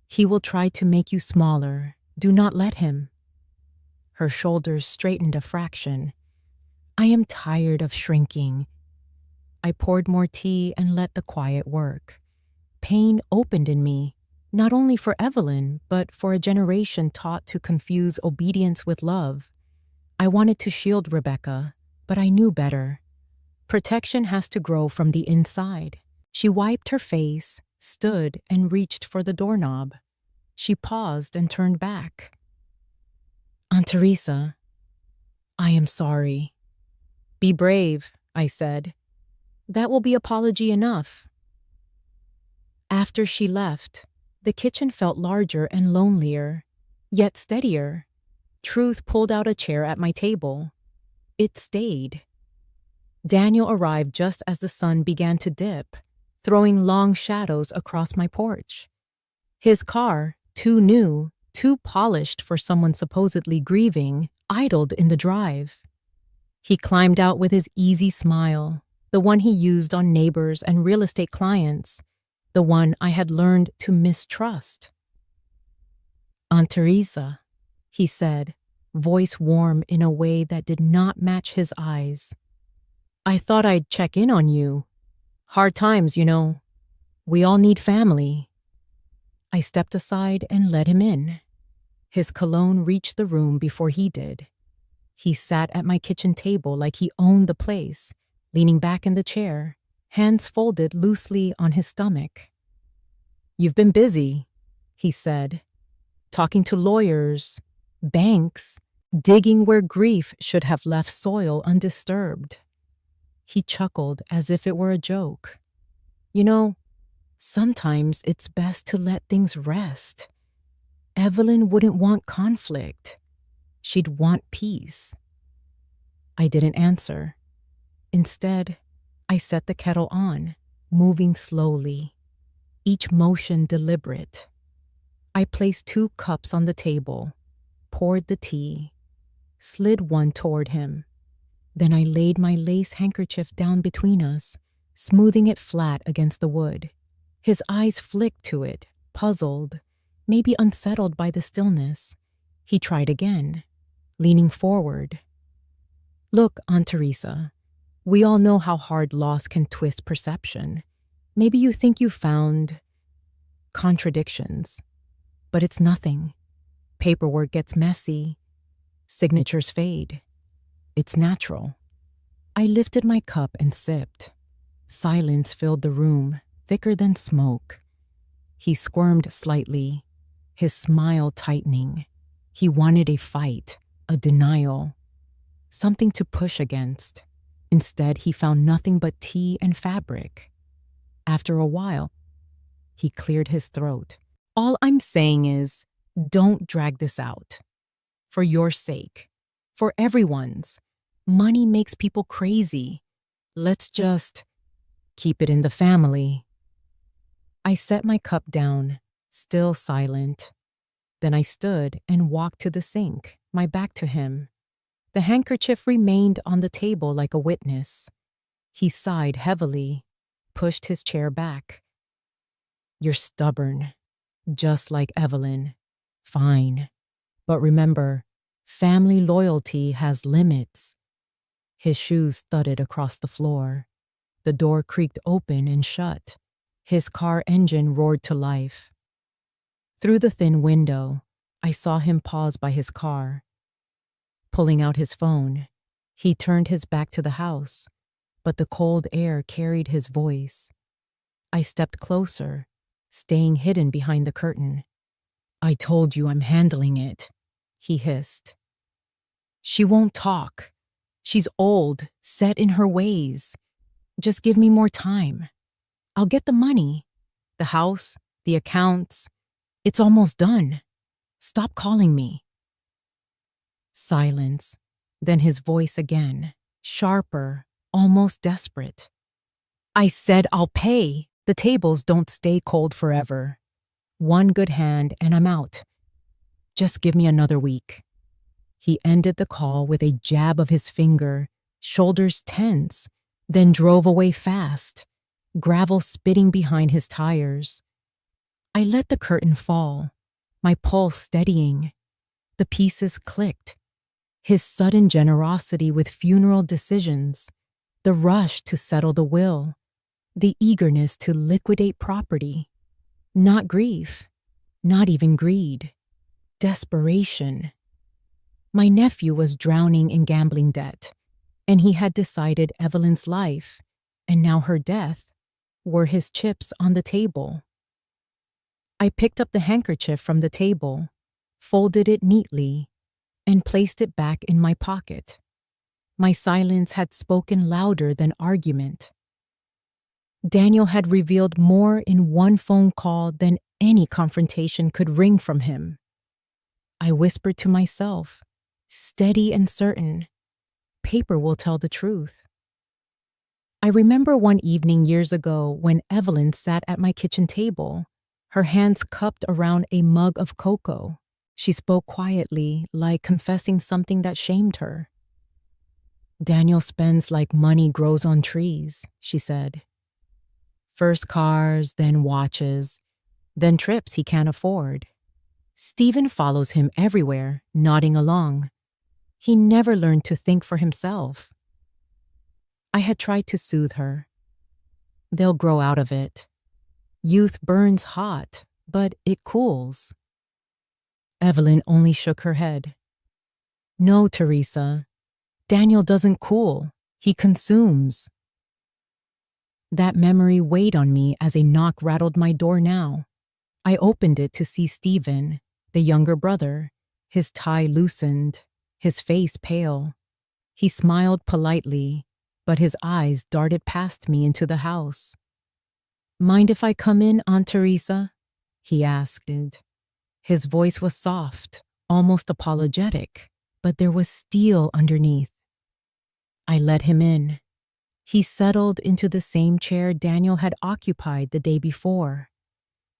He will try to make you smaller. Do not let him." Her shoulders straightened a fraction. "I am tired of shrinking." I poured more tea and let the quiet work. Pain opened in me, not only for Evelyn, but for a generation taught to confuse obedience with love. I wanted to shield Rebecca, but I knew better. Protection has to grow from the inside. She wiped her face, stood, and reached for the doorknob. She paused and turned back. "Aunt Teresa, I am sorry." "Be brave," I said. "That will be apology enough." After she left, the kitchen felt larger and lonelier, yet steadier. Truth pulled out a chair at my table. It stayed. Daniel arrived just as the sun began to dip, throwing long shadows across my porch. His car, too new, too polished for someone supposedly grieving, idled in the drive. He climbed out with his easy smile, the one he used on neighbors and real estate clients, the one I had learned to mistrust. "Aunt Teresa," he said, voice warm in a way that did not match his eyes. "I thought I'd check in on you. Hard times, you know. We all need family." I stepped aside and let him in. His cologne reached the room before he did. He sat at my kitchen table like he owned the place, leaning back in the chair, hands folded loosely on his stomach. "You've been busy," he said, "talking to lawyers, banks, digging where grief should have left soil undisturbed." He chuckled as if it were a joke. "You know, sometimes it's best to let things rest. Evelyn wouldn't want conflict. She'd want peace." I didn't answer. Instead, I set the kettle on, moving slowly, each motion deliberate. I placed 2 cups on the table, poured the tea, slid one toward him. Then I laid my lace handkerchief down between us, smoothing it flat against the wood. His eyes flicked to it, puzzled, maybe unsettled by the stillness. He tried again, leaning forward. "Look, Aunt Teresa, we all know how hard loss can twist perception. Maybe you think you found contradictions, but it's nothing. Paperwork gets messy. Signatures fade. It's natural." I lifted my cup and sipped. Silence filled the room, thicker than smoke. He squirmed slightly, his smile tightening. He wanted a fight, a denial, something to push against. Instead, he found nothing but tea and fabric. After a while, he cleared his throat. "All I'm saying is, don't drag this out. For your sake. For everyone's. Money makes people crazy. Let's just keep it in the family." I set my cup down, still silent. Then I stood and walked to the sink, my back to him. The handkerchief remained on the table like a witness. He sighed heavily, pushed his chair back. "You're stubborn, just like Evelyn. Fine. But remember, family loyalty has limits." His shoes thudded across the floor. The door creaked open and shut. His car engine roared to life. Through the thin window, I saw him pause by his car. Pulling out his phone, he turned his back to the house, but the cold air carried his voice. I stepped closer, staying hidden behind the curtain. "I told you I'm handling it," he hissed. "She won't talk. She's old, set in her ways. Just give me more time. I'll get the money, the house, the accounts. It's almost done. Stop calling me." Silence, then his voice again, sharper, almost desperate. "I said I'll pay. The tables don't stay cold forever. One good hand and I'm out. Just give me another week." He ended the call with a jab of his finger, shoulders tense, then drove away fast, gravel spitting behind his tires. I let the curtain fall, my pulse steadying. The pieces clicked. His sudden generosity with funeral decisions, the rush to settle the will, the eagerness to liquidate property. Not grief, not even greed. Desperation. My nephew was drowning in gambling debt, and he had decided Evelyn's life, and now her death, were his chips on the table. I picked up the handkerchief from the table, folded it neatly, and placed it back in my pocket. My silence had spoken louder than argument. Daniel had revealed more in one phone call than any confrontation could wring from him. I whispered to myself, steady and certain, paper will tell the truth. I remember one evening years ago when Evelyn sat at my kitchen table, her hands cupped around a mug of cocoa. She spoke quietly, like confessing something that shamed her. Daniel spends like money grows on trees, she said. First cars, then watches, then trips he can't afford. Stephen follows him everywhere, nodding along. He never learned to think for himself. I had tried to soothe her. They'll grow out of it. Youth burns hot, but it cools. Evelyn only shook her head. No, Teresa. Daniel doesn't cool. He consumes. That memory weighed on me as a knock rattled my door now. I opened it to see Stephen, the younger brother, his tie loosened, his face pale. He smiled politely, but his eyes darted past me into the house. Mind if I come in, Aunt Teresa? He asked. His voice was soft, almost apologetic, but there was steel underneath. I let him in. He settled into the same chair Daniel had occupied the day before.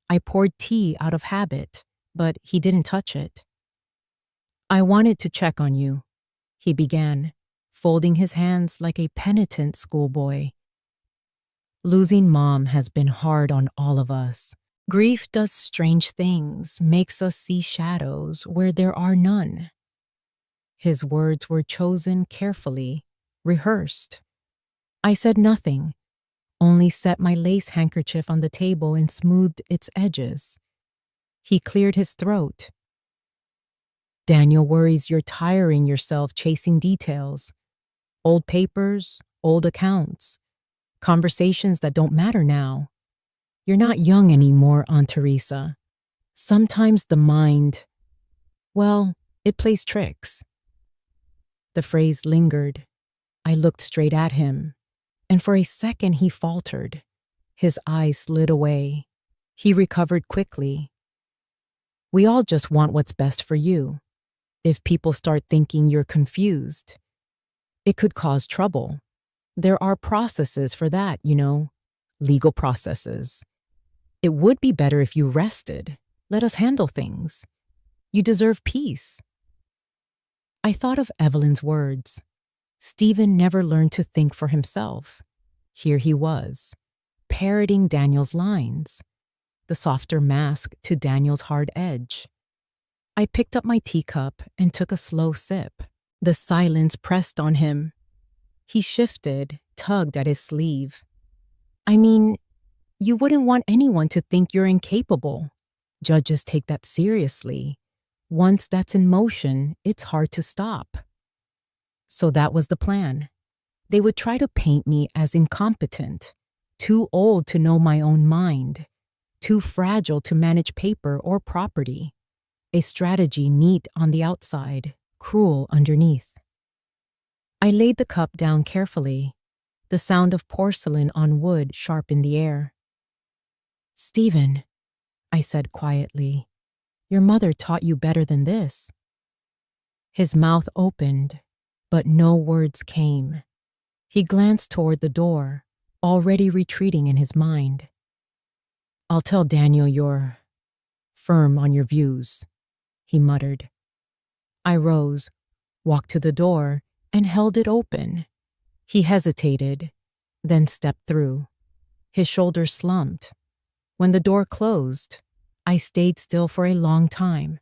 I poured tea out of habit, but he didn't touch it. I wanted to check on you, he began, folding his hands like a penitent schoolboy. Losing Mom has been hard on all of us. Grief does strange things, makes us see shadows where there are none. His words were chosen carefully, rehearsed. I said nothing, only set my lace handkerchief on the table and smoothed its edges. He cleared his throat. Daniel worries you're tiring yourself chasing details. Old papers, old accounts, conversations that don't matter now. You're not young anymore, Aunt Teresa. Sometimes the mind, well, it plays tricks. The phrase lingered. I looked straight at him, and for a second he faltered. His eyes slid away. He recovered quickly. We all just want what's best for you. If people start thinking you're confused, it could cause trouble. There are processes for that, legal processes. It would be better if you rested. Let us handle things. You deserve peace. I thought of Evelyn's words. Stephen never learned to think for himself. Here he was, parroting Daniel's lines, the softer mask to Daniel's hard edge. I picked up my teacup and took a slow sip. The silence pressed on him. He shifted, tugged at his sleeve. I mean, you wouldn't want anyone to think you're incapable. Judges take that seriously. Once that's in motion, it's hard to stop. So that was the plan. They would try to paint me as incompetent, too old to know my own mind, too fragile to manage paper or property. A strategy neat on the outside, cruel underneath. I laid the cup down carefully. The sound of porcelain on wood sharp in the air. Stephen, I said quietly, your mother taught you better than this. His mouth opened, but no words came. He glanced toward the door, already retreating in his mind. I'll tell Daniel you're firm on your views, he muttered. I rose, walked to the door, and held it open. He hesitated, then stepped through. His shoulders slumped. When the door closed, I stayed still for a long time,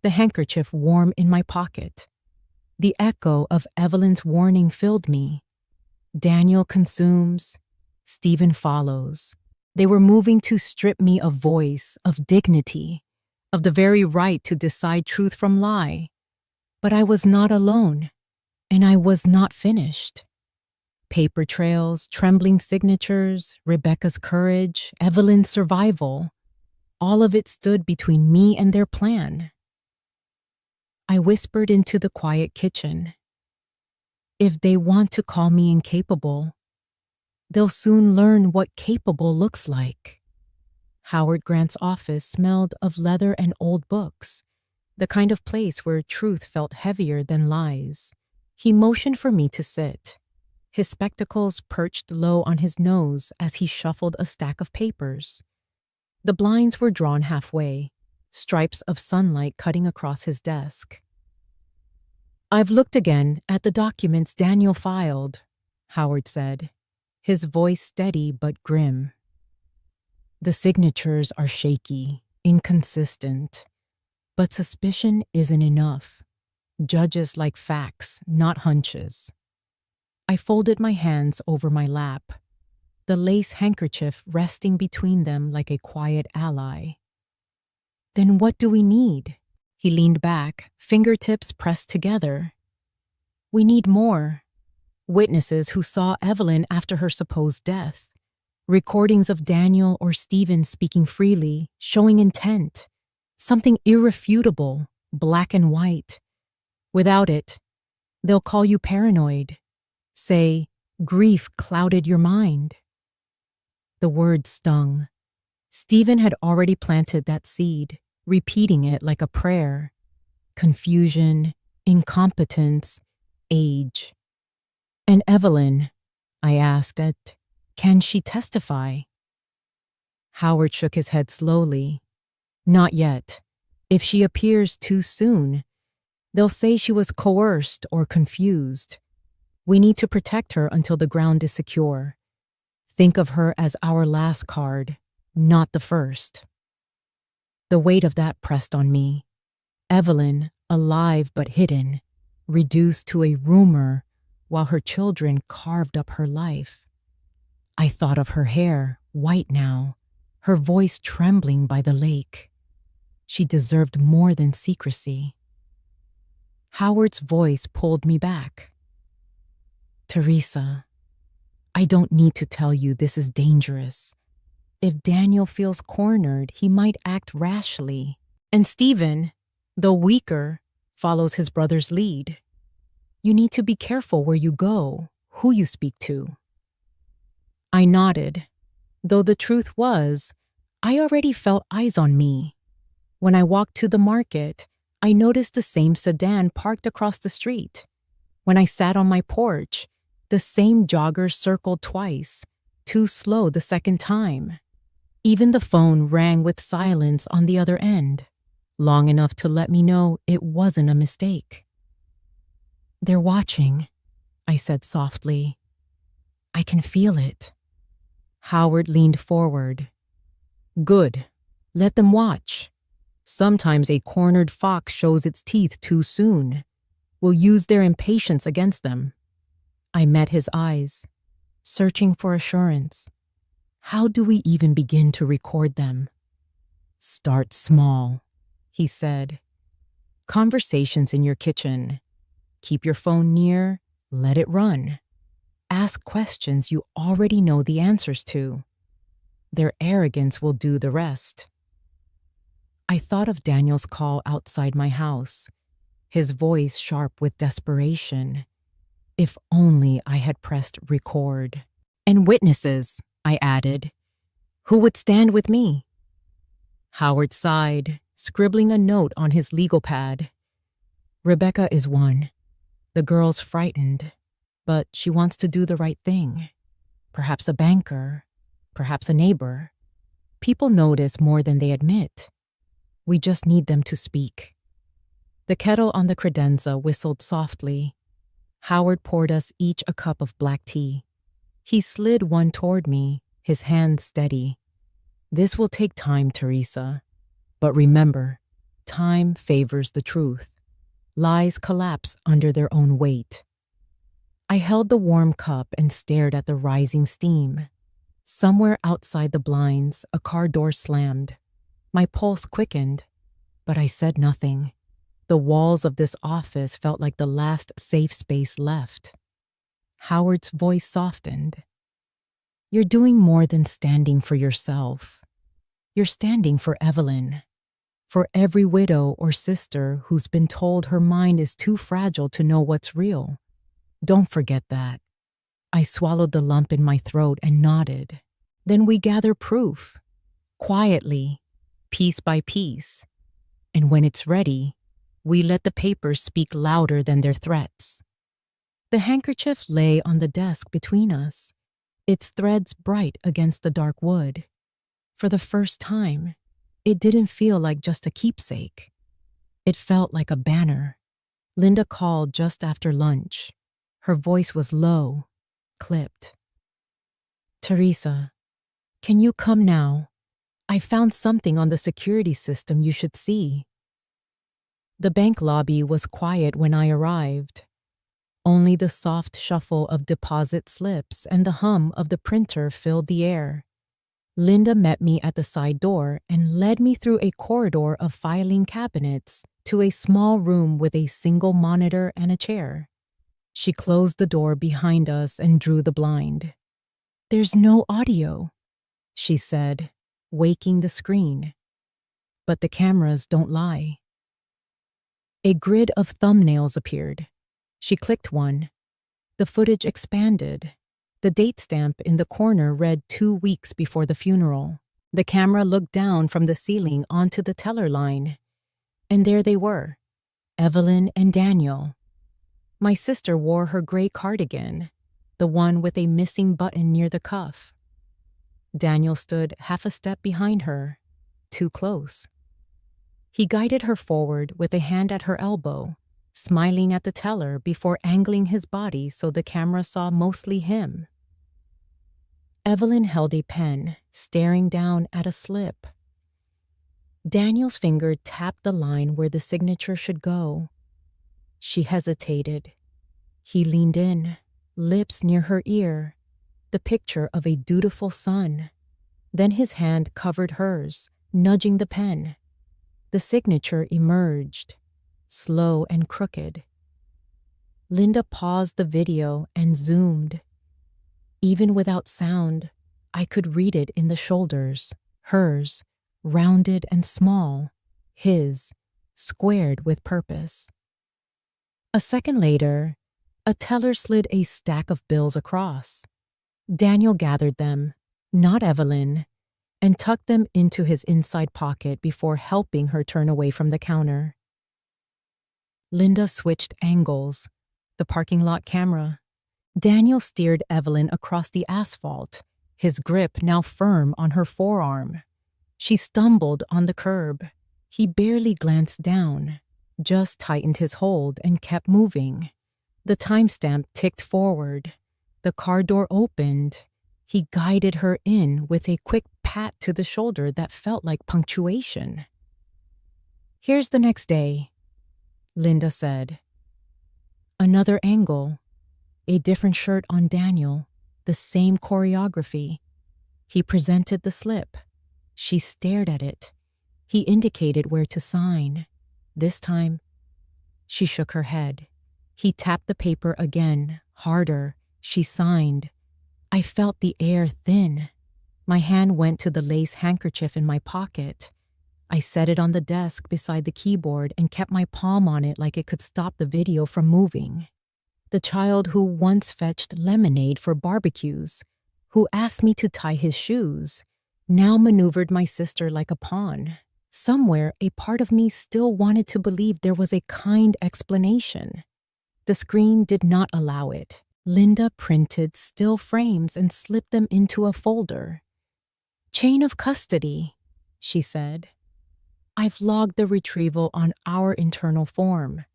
the handkerchief warm in my pocket. The echo of Evelyn's warning filled me. Daniel consumes, Stephen follows. They were moving to strip me of voice, of dignity, of the very right to decide truth from lie. But I was not alone, and I was not finished. Paper trails, trembling signatures, Rebecca's courage, Evelyn's survival, all of it stood between me and their plan. I whispered into the quiet kitchen. If they want to call me incapable, they'll soon learn what capable looks like. Howard Grant's office smelled of leather and old books, the kind of place where truth felt heavier than lies. He motioned for me to sit. His spectacles perched low on his nose as he shuffled a stack of papers. The blinds were drawn halfway, stripes of sunlight cutting across his desk. "I've looked again at the documents Daniel filed," Howard said, his voice steady but grim. "The signatures are shaky, inconsistent, but suspicion isn't enough. Judges like facts, not hunches." I folded my hands over my lap, the lace handkerchief resting between them like a quiet ally. "Then what do we need?" He leaned back, fingertips pressed together. "We need more. Witnesses who saw Evelyn after her supposed death. Recordings of Daniel or Stephen speaking freely, showing intent. Something irrefutable, black and white. Without it, they'll call you paranoid. Say, grief clouded your mind." The word stung. Stephen had already planted that seed, repeating it like a prayer. Confusion, incompetence, age. "And Evelyn," I asked, "can she testify?" Howard shook his head slowly. "Not yet. If she appears too soon, they'll say she was coerced or confused. We need to protect her until the ground is secure. Think of her as our last card, not the first." The weight of that pressed on me. Evelyn, alive but hidden, reduced to a rumor while her children carved up her life. I thought of her hair, white now, her voice trembling by the lake. She deserved more than secrecy. Howard's voice pulled me back. "Teresa, I don't need to tell you this is dangerous. If Daniel feels cornered, he might act rashly. And Stephen, though weaker, follows his brother's lead. You need to be careful where you go, who you speak to." I nodded, though the truth was, I already felt eyes on me. When I walked to the market, I noticed the same sedan parked across the street. When I sat on my porch, the same jogger circled twice, too slow the second time. Even the phone rang with silence on the other end, long enough to let me know it wasn't a mistake. "They're watching," I said softly. "I can feel it." Howard leaned forward. "Good. Let them watch. Sometimes a cornered fox shows its teeth too soon. We'll use their impatience against them." I met his eyes, searching for assurance. How do we even begin to record them? "Start small," he said. "Conversations in your kitchen. Keep your phone near, let it run. Ask questions you already know the answers to. Their arrogance will do the rest." I thought of Daniel's call outside my house, his voice sharp with desperation. If only I had pressed record. "And witnesses," I added. "Who would stand with me?" Howard sighed, scribbling a note on his legal pad. "Rebecca is one. The girl's frightened, but she wants to do the right thing. Perhaps a banker, perhaps a neighbor. People notice more than they admit. We just need them to speak." The kettle on the credenza whistled softly. Howard poured us each a cup of black tea. He slid one toward me, his hand steady. "This will take time, Teresa. But remember, time favors the truth. Lies collapse under their own weight." I held the warm cup and stared at the rising steam. Somewhere outside the blinds, a car door slammed. My pulse quickened, but I said nothing. The walls of this office felt like the last safe space left. Howard's voice softened. "You're doing more than standing for yourself. You're standing for Evelyn. For every widow or sister who's been told her mind is too fragile to know what's real. Don't forget that." I swallowed the lump in my throat and nodded. "Then we gather proof. Quietly, piece by piece. And when it's ready, we let the papers speak louder than their threats." The handkerchief lay on the desk between us, its threads bright against the dark wood. For the first time, It didn't feel like just a keepsake. It felt like a banner. Linda called just after lunch. Her voice was low, clipped. "Teresa, can you come now? I found something on the security system you should see." The bank lobby was quiet when I arrived. Only the soft shuffle of deposit slips and the hum of the printer filled the air. Linda met me at the side door and led me through a corridor of filing cabinets to a small room with a single monitor and a chair. She closed the door behind us and drew the blind. "There's no audio," she said, waking the screen. "But the cameras don't lie." A grid of thumbnails appeared. She clicked one. The footage expanded. The date stamp in the corner read 2 weeks before the funeral. The camera looked down from the ceiling onto the teller line. And there they were, Evelyn and Daniel. My sister wore her gray cardigan, the one with a missing button near the cuff. Daniel stood half a step behind her, too close. He guided her forward with a hand at her elbow, smiling at the teller before angling his body so the camera saw mostly him. Evelyn held a pen, staring down at a slip. Daniel's finger tapped the line where the signature should go. She hesitated. He leaned in, lips near her ear, the picture of a dutiful son. Then his hand covered hers, nudging the pen. The signature emerged, slow and crooked. Linda paused the video and zoomed. Even without sound, I could read it in the shoulders, hers, rounded and small, his, squared with purpose. A second later, a teller slid a stack of bills across. Daniel gathered them, not Evelyn, and tucked them into his inside pocket before helping her turn away from the counter. Linda switched angles, the parking lot camera. Daniel steered Evelyn across the asphalt, his grip now firm on her forearm. She stumbled on the curb. He barely glanced down, just tightened his hold and kept moving. The timestamp ticked forward. The car door opened. He guided her in with a quick pat to the shoulder that felt like punctuation. "Here's the next day," Linda said. Another angle, a different shirt on Daniel, the same choreography. He presented the slip. She stared at it. He indicated where to sign. This time, she shook her head. He tapped the paper again, harder. She signed. I felt the air thin. My hand went to the lace handkerchief in my pocket. I set it on the desk beside the keyboard and kept my palm on it like it could stop the video from moving. The child who once fetched lemonade for barbecues, who asked me to tie his shoes, now maneuvered my sister like a pawn. Somewhere, a part of me still wanted to believe there was a kind explanation. The screen did not allow it. Linda printed still frames and slipped them into a folder. "Chain of custody," she said. "I've logged the retrieval on our internal form.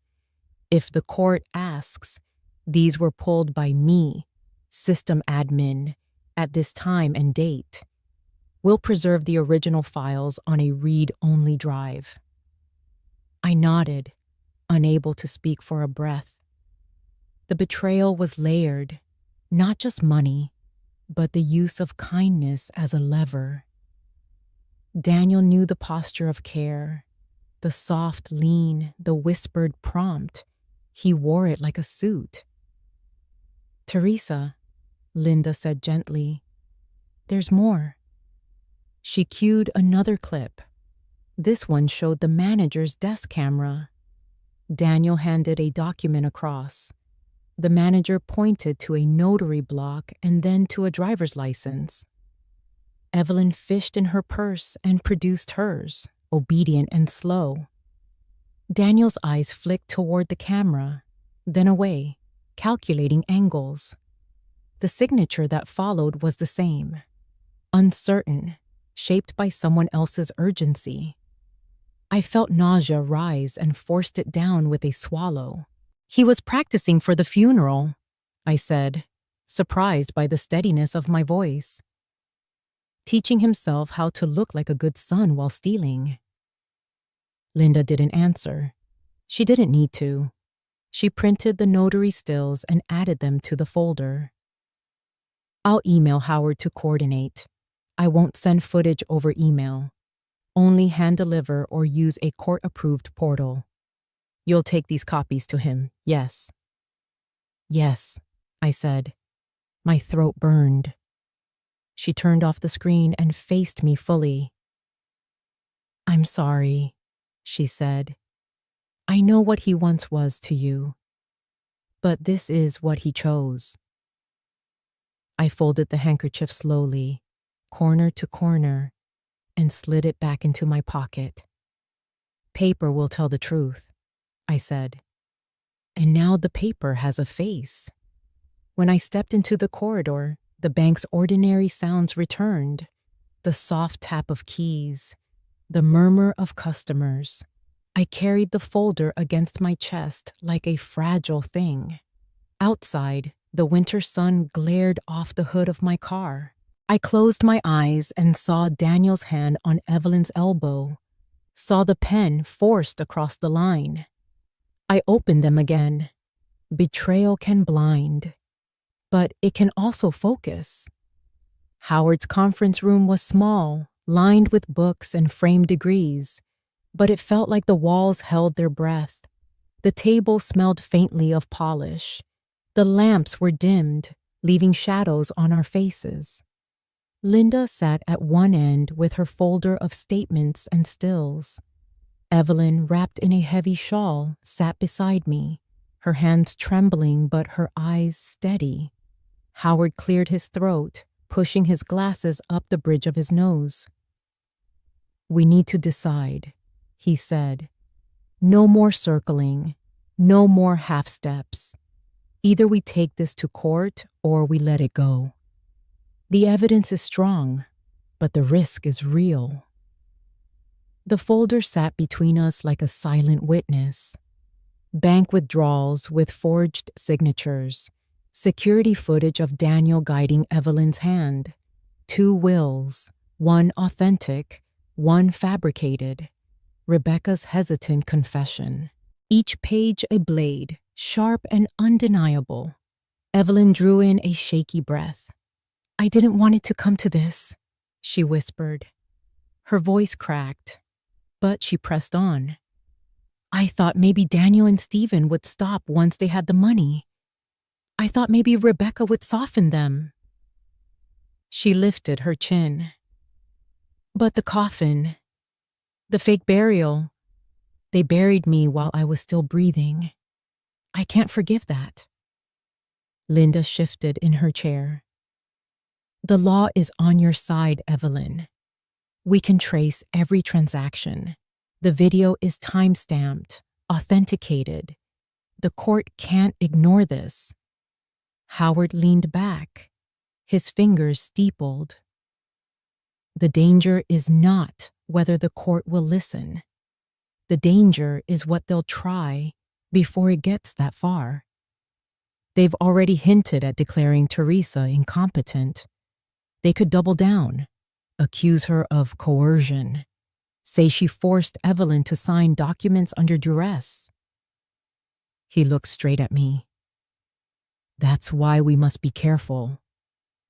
If the court asks, these were pulled by me, system admin, at this time and date. We'll preserve the original files on a read-only drive." I nodded, unable to speak for a breath. The betrayal was layered, not just money, but the use of kindness as a lever. Daniel knew the posture of care, the soft lean, the whispered prompt. He wore it like a suit. "Teresa," Linda said gently, "there's more." She cued another clip. This one showed the manager's desk camera. Daniel handed a document across. The manager pointed to a notary block and then to a driver's license. Evelyn fished in her purse and produced hers, obedient and slow. Daniel's eyes flicked toward the camera, then away, calculating angles. The signature that followed was the same. Uncertain, shaped by someone else's urgency. I felt nausea rise and forced it down with a swallow. He was practicing for the funeral, I said, surprised by the steadiness of my voice. Teaching himself how to look like a good son while stealing. Linda didn't answer. She didn't need to. She printed the notary stills and added them to the folder. I'll email Howard to coordinate. I won't send footage over email. Only hand deliver or use a court-approved portal. You'll take these copies to him, yes? Yes, I said. My throat burned. She turned off the screen and faced me fully. I'm sorry, she said. I know what he once was to you, but this is what he chose. I folded the handkerchief slowly, corner to corner, and slid it back into my pocket. Paper will tell the truth, I said. And now the paper has a face. When I stepped into the corridor, the bank's ordinary sounds returned. The soft tap of keys, the murmur of customers. I carried the folder against my chest like a fragile thing. Outside, the winter sun glared off the hood of my car. I closed my eyes and saw Daniel's hand on Evelyn's elbow, saw the pen forced across the line. I opened them again. Betrayal can blind, but it can also focus. Howard's conference room was small, lined with books and framed degrees, but it felt like the walls held their breath. The table smelled faintly of polish. The lamps were dimmed, leaving shadows on our faces. Linda sat at one end with her folder of statements and stills. Evelyn, wrapped in a heavy shawl, sat beside me, her hands trembling but her eyes steady. Howard cleared his throat, pushing his glasses up the bridge of his nose. We need to decide, he said. No more circling, no more half steps. Either we take this to court or we let it go. The evidence is strong, but the risk is real. The folder sat between us like a silent witness. Bank withdrawals with forged signatures, security footage of Daniel guiding Evelyn's hand, 2 wills, one authentic, one fabricated, Rebecca's hesitant confession. Each page a blade, sharp and undeniable. Evelyn drew in a shaky breath. I didn't want it to come to this, she whispered. Her voice cracked, but she pressed on. I thought maybe Daniel and Stephen would stop once they had the money. I thought maybe Rebecca would soften them. She lifted her chin. But the coffin, the fake burial, they buried me while I was still breathing. I can't forgive that. Linda shifted in her chair. The law is on your side, Evelyn. We can trace every transaction. The video is time-stamped, authenticated. The court can't ignore this. Howard leaned back, his fingers steepled. The danger is not whether the court will listen. The danger is what they'll try before it gets that far. They've already hinted at declaring Teresa incompetent. They could double down, accuse her of coercion, say she forced Evelyn to sign documents under duress. He looked straight at me. That's why we must be careful.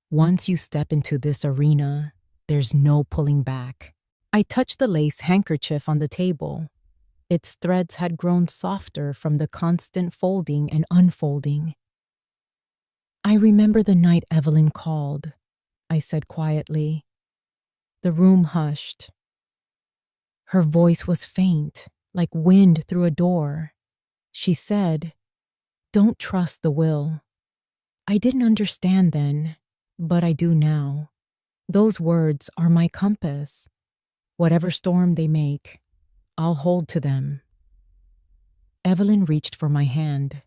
Once you step into this arena, there's no pulling back. I touched the lace handkerchief on the table. Its threads had grown softer from the constant folding and unfolding. I remember the night Evelyn called, I said quietly. The room hushed. Her voice was faint, like wind through a door. She said, "Don't trust the will." I didn't understand then, but I do now. Those words are my compass. Whatever storm they make, I'll hold to them. Evelyn reached for my hand.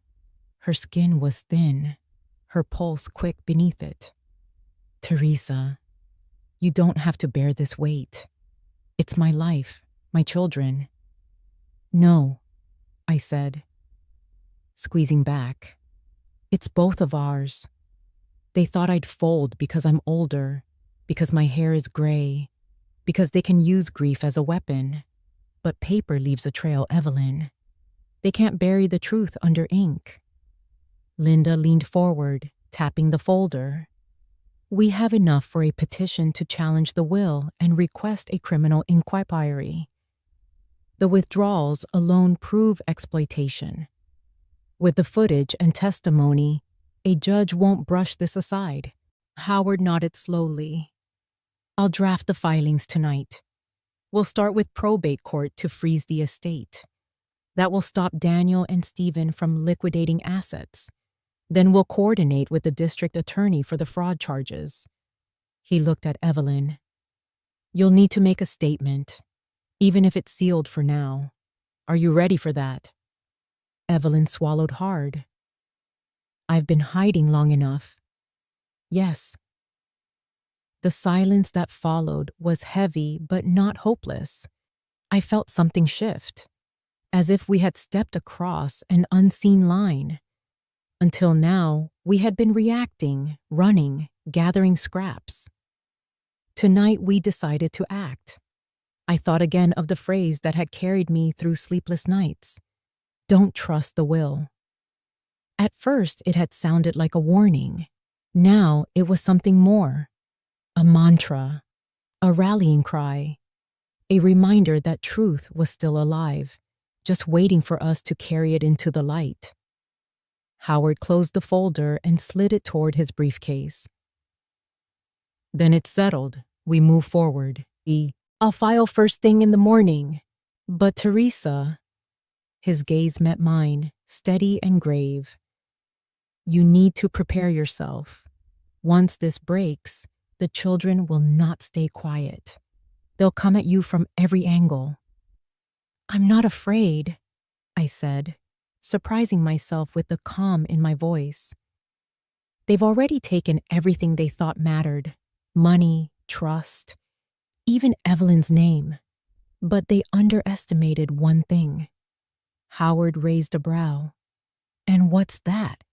Her skin was thin, her pulse quick beneath it. Teresa, You don't have to bear this weight. It's my life, my children. No, I said, squeezing back. It's both of ours. They thought I'd fold because I'm older, because my hair is gray, because they can use grief as a weapon. But paper leaves a trail, Evelyn. They can't bury the truth under ink. Linda leaned forward, tapping the folder. We have enough for a petition to challenge the will and request a criminal inquiry. The withdrawals alone prove exploitation. With the footage and testimony, a judge won't brush this aside. Howard nodded slowly. I'll draft the filings tonight. We'll start with probate court to freeze the estate. That will stop Daniel and Stephen from liquidating assets. Then we'll coordinate with the district attorney for the fraud charges. He looked at Evelyn. You'll need to make a statement, even if it's sealed for now. Are you ready for that? Evelyn swallowed hard. I've been hiding long enough. Yes. The silence that followed was heavy but not hopeless. I felt something shift, as if we had stepped across an unseen line. Until now, we had been reacting, running, gathering scraps. Tonight we decided to act. I thought again of the phrase that had carried me through sleepless nights. Don't trust the will. At first, it had sounded like a warning. Now it was something more. A mantra, a rallying cry, a reminder that truth was still alive, just waiting for us to carry it into the light. Howard closed the folder and slid it toward his briefcase. Then it's settled. We move forward. I'll file first thing in the morning. But Teresa, his gaze met mine, steady and grave. You need to prepare yourself. Once this breaks, the children will not stay quiet. They'll come at you from every angle. I'm not afraid, I said, surprising myself with the calm in my voice. They've already taken everything they thought mattered. Money, trust, even Evelyn's name. But they underestimated one thing. Howard raised a brow. And what's that?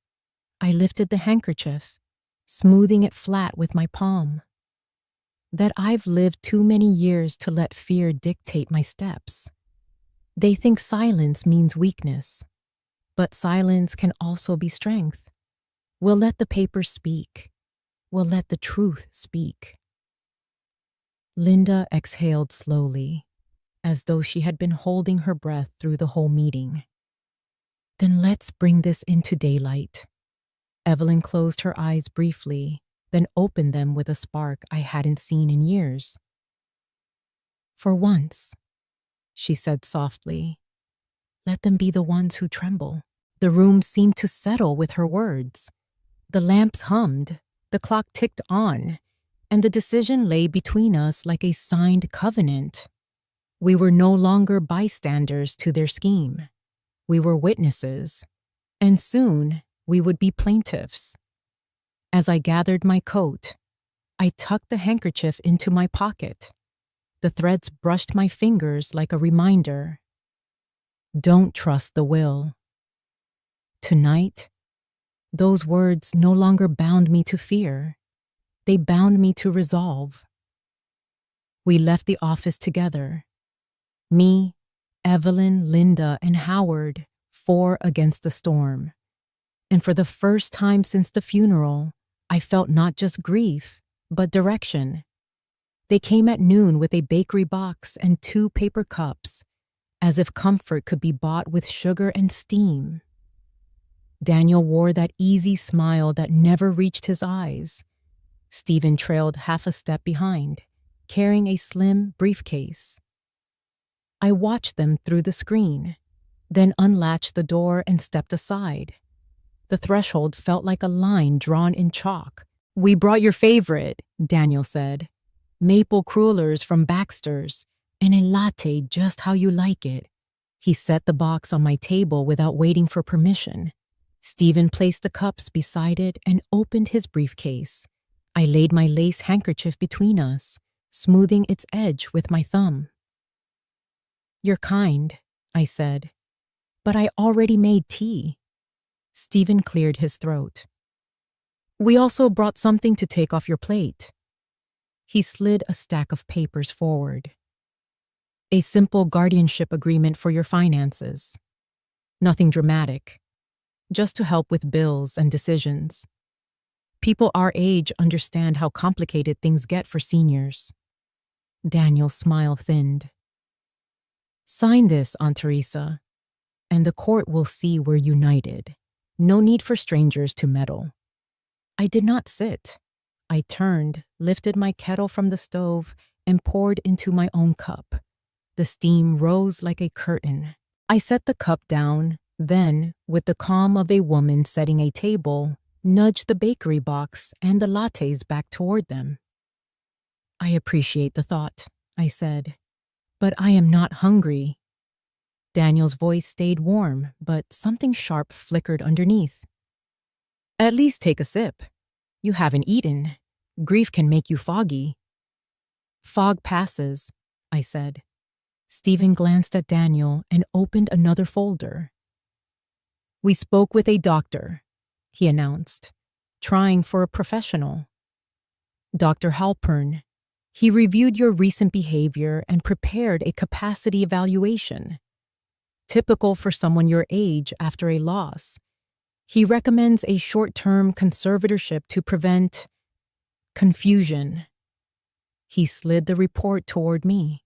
I lifted the handkerchief, smoothing it flat with my palm. That I've lived too many years to let fear dictate my steps. They think silence means weakness, but silence can also be strength. We'll let the paper speak. We'll let the truth speak. Linda exhaled slowly, as though she had been holding her breath through the whole meeting. Then let's bring this into daylight. Evelyn closed her eyes briefly, then opened them with a spark I hadn't seen in years. For once, she said softly, let them be the ones who tremble. The room seemed to settle with her words. The lamps hummed, the clock ticked on, and the decision lay between us like a signed covenant. We were no longer bystanders to their scheme. We were witnesses, and soon we would be plaintiffs. As I gathered my coat, I tucked the handkerchief into my pocket. The threads brushed my fingers like a reminder. Don't trust the will. Tonight, those words no longer bound me to fear. They bound me to resolve. We left the office together. Me, Evelyn, Linda, and Howard, 4 against the storm. And for the first time since the funeral, I felt not just grief, but direction. They came at noon with a bakery box and 2 paper cups, as if comfort could be bought with sugar and steam. Daniel wore that easy smile that never reached his eyes. Stephen trailed half a step behind, carrying a slim briefcase. I watched them through the screen, then unlatched the door and stepped aside. The threshold felt like a line drawn in chalk. We brought your favorite, Daniel said. Maple crullers from Baxter's, and a latte just how you like it. He set the box on my table without waiting for permission. Stephen placed the cups beside it and opened his briefcase. I laid my lace handkerchief between us, smoothing its edge with my thumb. "You're kind," I said, "but I already made tea." Stephen cleared his throat. "We also brought something to take off your plate." He slid a stack of papers forward. "A simple guardianship agreement for your finances. Nothing dramatic, just to help with bills and decisions. People our age understand how complicated things get for seniors." Daniel's smile thinned. "Sign this, Aunt Teresa, and the court will see we're united. No need for strangers to meddle." I did not sit. I turned, lifted my kettle from the stove, and poured into my own cup. The steam rose like a curtain. I set the cup down, then, with the calm of a woman setting a table, nudged the bakery box and the lattes back toward them. "I appreciate the thought," I said, "but I am not hungry." Daniel's voice stayed warm, but something sharp flickered underneath. "At least take a sip. You haven't eaten. Grief can make you foggy." "Fog passes," I said. Stephen glanced at Daniel and opened another folder. "We spoke with a doctor," he announced, "trying for a professional. Dr. Halpern. He reviewed your recent behavior and prepared a capacity evaluation. Typical for someone your age after a loss. He recommends a short-term conservatorship to prevent confusion." He slid the report toward me.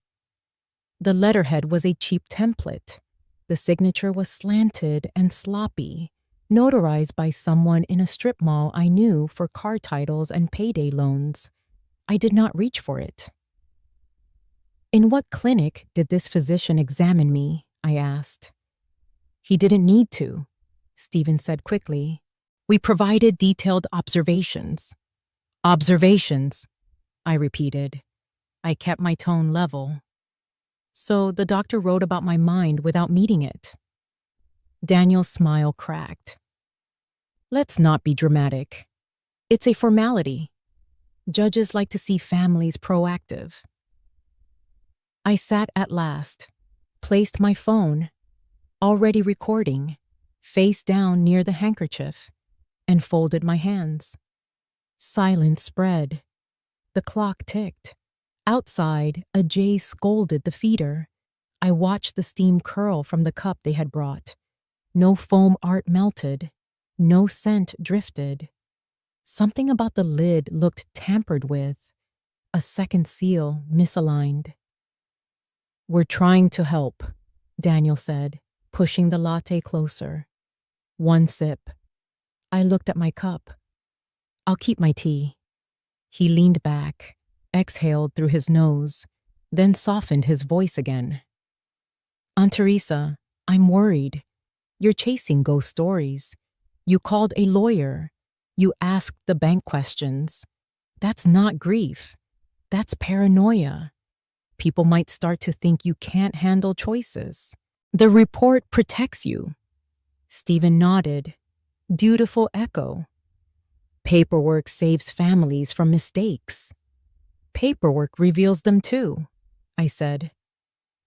The letterhead was a cheap template. The signature was slanted and sloppy, notarized by someone in a strip mall I knew for car titles and payday loans. I did not reach for it. "In what clinic did this physician examine me?" I asked. "He didn't need to," Stephen said quickly. "We provided detailed observations." "Observations," I repeated. I kept my tone level. "So the doctor wrote about my mind without meeting it." Daniel's smile cracked. "Let's not be dramatic. It's a formality. Judges like to see families proactive." I sat at last, placed my phone, already recording, face down near the handkerchief, and folded my hands. Silence spread. The clock ticked. Outside, a jay scolded the feeder. I watched the steam curl from the cup they had brought. No foam art melted. No scent drifted. Something about the lid looked tampered with. A second seal misaligned. "We're trying to help," Daniel said, pushing the latte closer. One sip. I looked at my cup. "I'll keep my tea." He leaned back, exhaled through his nose, then softened his voice again. "Aunt Teresa, I'm worried. You're chasing ghost stories. You called a lawyer. You asked the bank questions. That's not grief. That's paranoia. People might start to think you can't handle choices. The report protects you." Stephen nodded. Dutiful echo. "Paperwork saves families from mistakes." "Paperwork reveals them too," I said.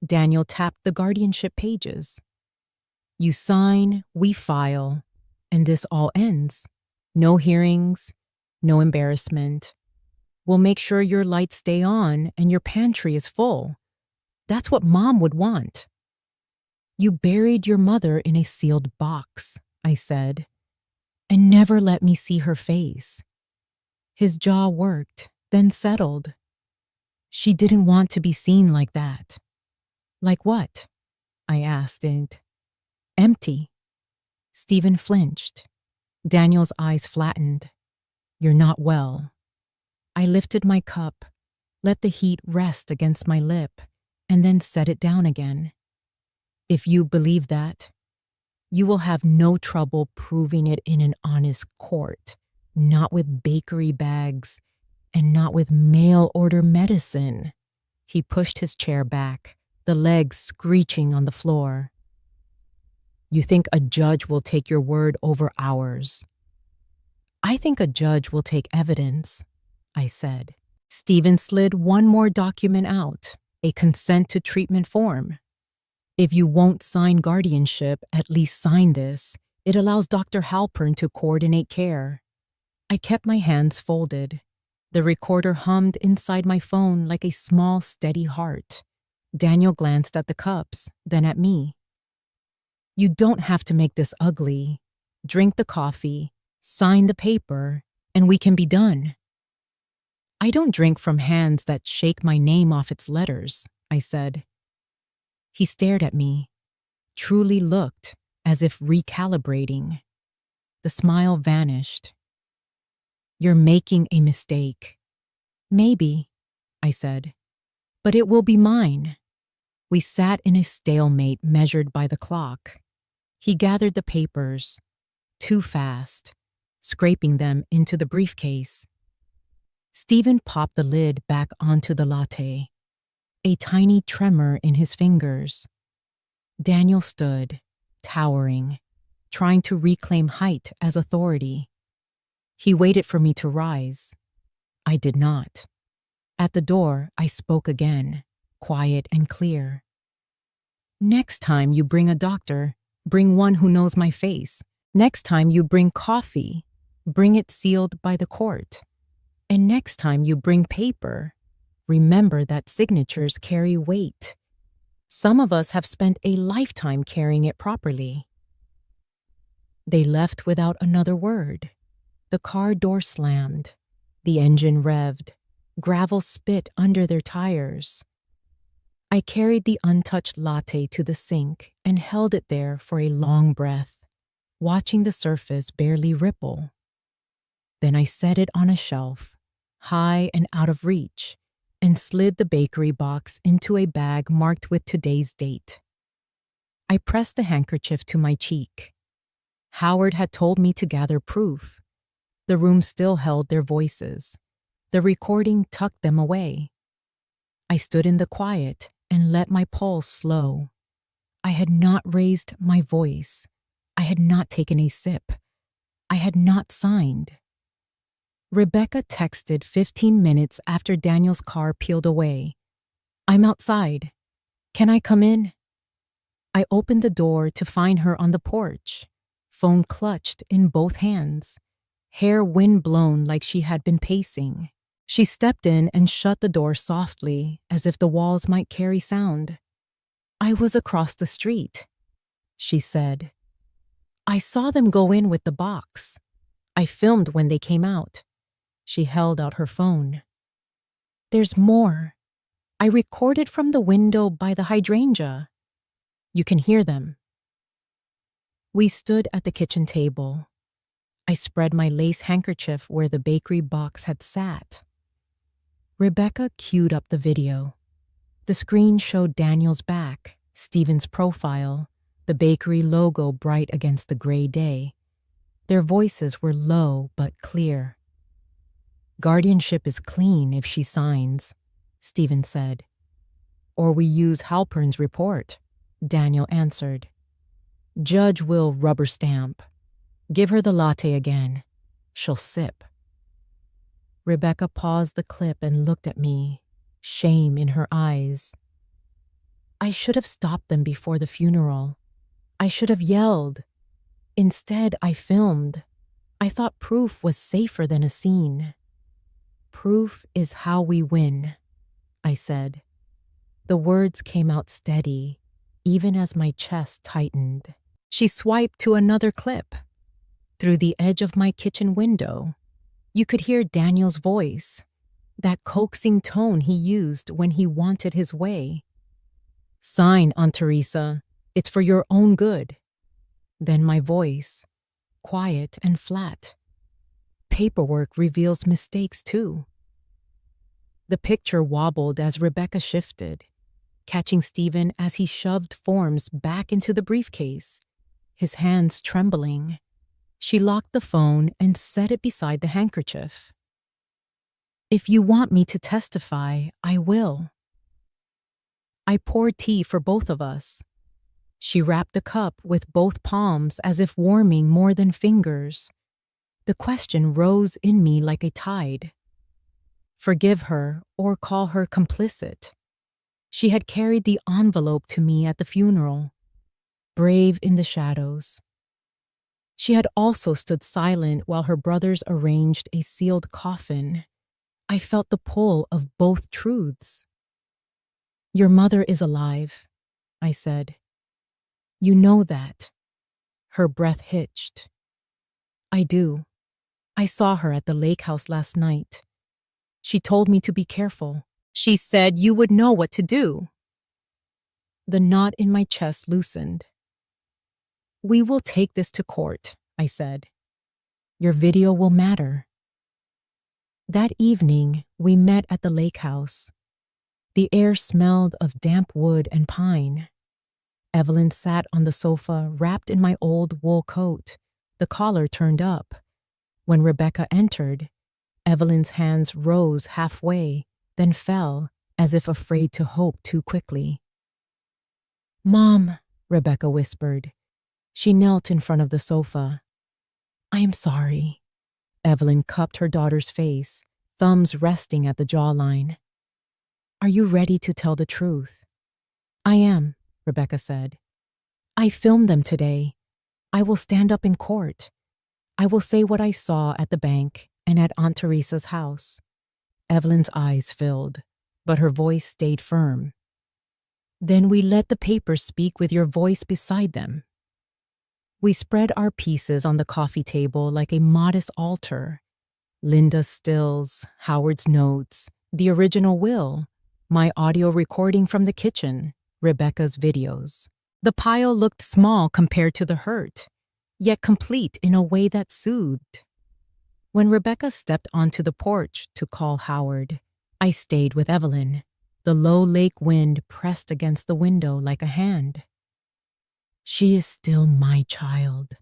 Daniel tapped the guardianship pages. "You sign, we file, and this all ends. No hearings, no embarrassment. We'll make sure your lights stay on and your pantry is full. That's what Mom would want." "You buried your mother in a sealed box," I said, "and never let me see her face." His jaw worked, then settled. "She didn't want to be seen like that." "Like what?" I asked it. "Empty." Stephen flinched. Daniel's eyes flattened. "You're not well." I lifted my cup, let the heat rest against my lip, and then set it down again. "If you believe that, you will have no trouble proving it in an honest court, not with bakery bags, and not with mail-order medicine." He pushed his chair back, the legs screeching on the floor. "You think a judge will take your word over ours?" "I think a judge will take evidence." I said. Stephen slid one more document out, a consent to treatment form. If you won't sign guardianship, at least sign this. It allows Dr. Halpern to coordinate care. I kept my hands folded. The recorder hummed inside my phone like a small, steady heart. Daniel glanced at the cups, then at me. You don't have to make this ugly. Drink the coffee, sign the paper, and we can be done. I don't drink from hands that shake my name off its letters, I said. He stared at me, truly looked as if recalibrating. The smile vanished. You're making a mistake. Maybe, I said, but it will be mine. We sat in a stalemate measured by the clock. He gathered the papers, too fast, scraping them into the briefcase. Stephen popped the lid back onto the latte, a tiny tremor in his fingers. Daniel stood, towering, trying to reclaim height as authority. He waited for me to rise. I did not. At the door, I spoke again, quiet and clear. Next time you bring a doctor, bring one who knows my face. Next time you bring coffee, bring it sealed by the court. And next time you bring paper, remember that signatures carry weight. Some of us have spent a lifetime carrying it properly. They left without another word. The car door slammed. The engine revved. Gravel spit under their tires. I carried the untouched latte to the sink and held it there for a long breath, watching the surface barely ripple. Then I set it on a shelf, high and out of reach, and slid the bakery box into a bag marked with today's date. I pressed the handkerchief to my cheek. Howard had told me to gather proof. The room still held their voices. The recording tucked them away. I stood in the quiet and let my pulse slow. I had not raised my voice. I had not taken a sip. I had not signed. Rebecca texted 15 minutes after Daniel's car peeled away. I'm outside. Can I come in? I opened the door to find her on the porch, phone clutched in both hands, hair wind-blown like she had been pacing. She stepped in and shut the door softly, as if the walls might carry sound. I was across the street, she said. I saw them go in with the box. I filmed when they came out. She held out her phone. There's more. I recorded from the window by the hydrangea. You can hear them. We stood at the kitchen table. I spread my lace handkerchief where the bakery box had sat. Rebecca queued up the video. The screen showed Daniel's back, Stephen's profile, the bakery logo bright against the gray day. Their voices were low but clear. Guardianship is clean if she signs, Stephen said. Or we use Halpern's report, Daniel answered. Judge will rubber stamp. Give her the latte again. She'll sip. Rebecca paused the clip and looked at me, shame in her eyes. I should have stopped them before the funeral. I should have yelled. Instead, I filmed. I thought proof was safer than a scene. Proof is how we win, I said. The words came out steady, even as my chest tightened. She swiped to another clip. Through the edge of my kitchen window, you could hear Daniel's voice, that coaxing tone he used when he wanted his way. Sign, Aunt Teresa. It's for your own good. Then my voice, quiet and flat. Paperwork reveals mistakes too. The picture wobbled as Rebecca shifted, catching Stephen as he shoved forms back into the briefcase, his hands trembling. She locked the phone and set it beside the handkerchief. If you want me to testify, I will. I poured tea for both of us. She wrapped the cup with both palms as if warming more than fingers. The question rose in me like a tide. forgive her, or call her complicit. She had carried the envelope to me at the funeral, brave in the shadows. She had also stood silent while her brothers arranged a sealed coffin. I felt the pull of both truths. "Your mother is alive," I said. "You know that." Her breath hitched. "I do. I saw her at the lake house last night. She told me to be careful. She said you would know what to do." The knot in my chest loosened. "We will take this to court," I said. "Your video will matter." That evening, we met at the lake house. The air smelled of damp wood and pine. Evelyn sat on the sofa, wrapped in my old wool coat, the collar turned up. When Rebecca entered, Evelyn's hands rose halfway, then fell, as if afraid to hope too quickly. "Mom," Rebecca whispered. She knelt in front of the sofa. "I am sorry." Evelyn cupped her daughter's face, thumbs resting at the jawline. "Are you ready to tell the truth?" "I am," Rebecca said. "I filmed them today. I will stand up in court. I will say what I saw at the bank and at Aunt Teresa's house." Evelyn's eyes filled, but her voice stayed firm. "Then we let the papers speak with your voice beside them." We spread our pieces on the coffee table like a modest altar. Linda's stills, Howard's notes, the original will, my audio recording from the kitchen, Rebecca's videos. The pile looked small compared to the hurt, yet complete in a way that soothed. When Rebecca stepped onto the porch to call Howard, I stayed with Evelyn. The low lake wind pressed against the window like a hand. "She is still my child,"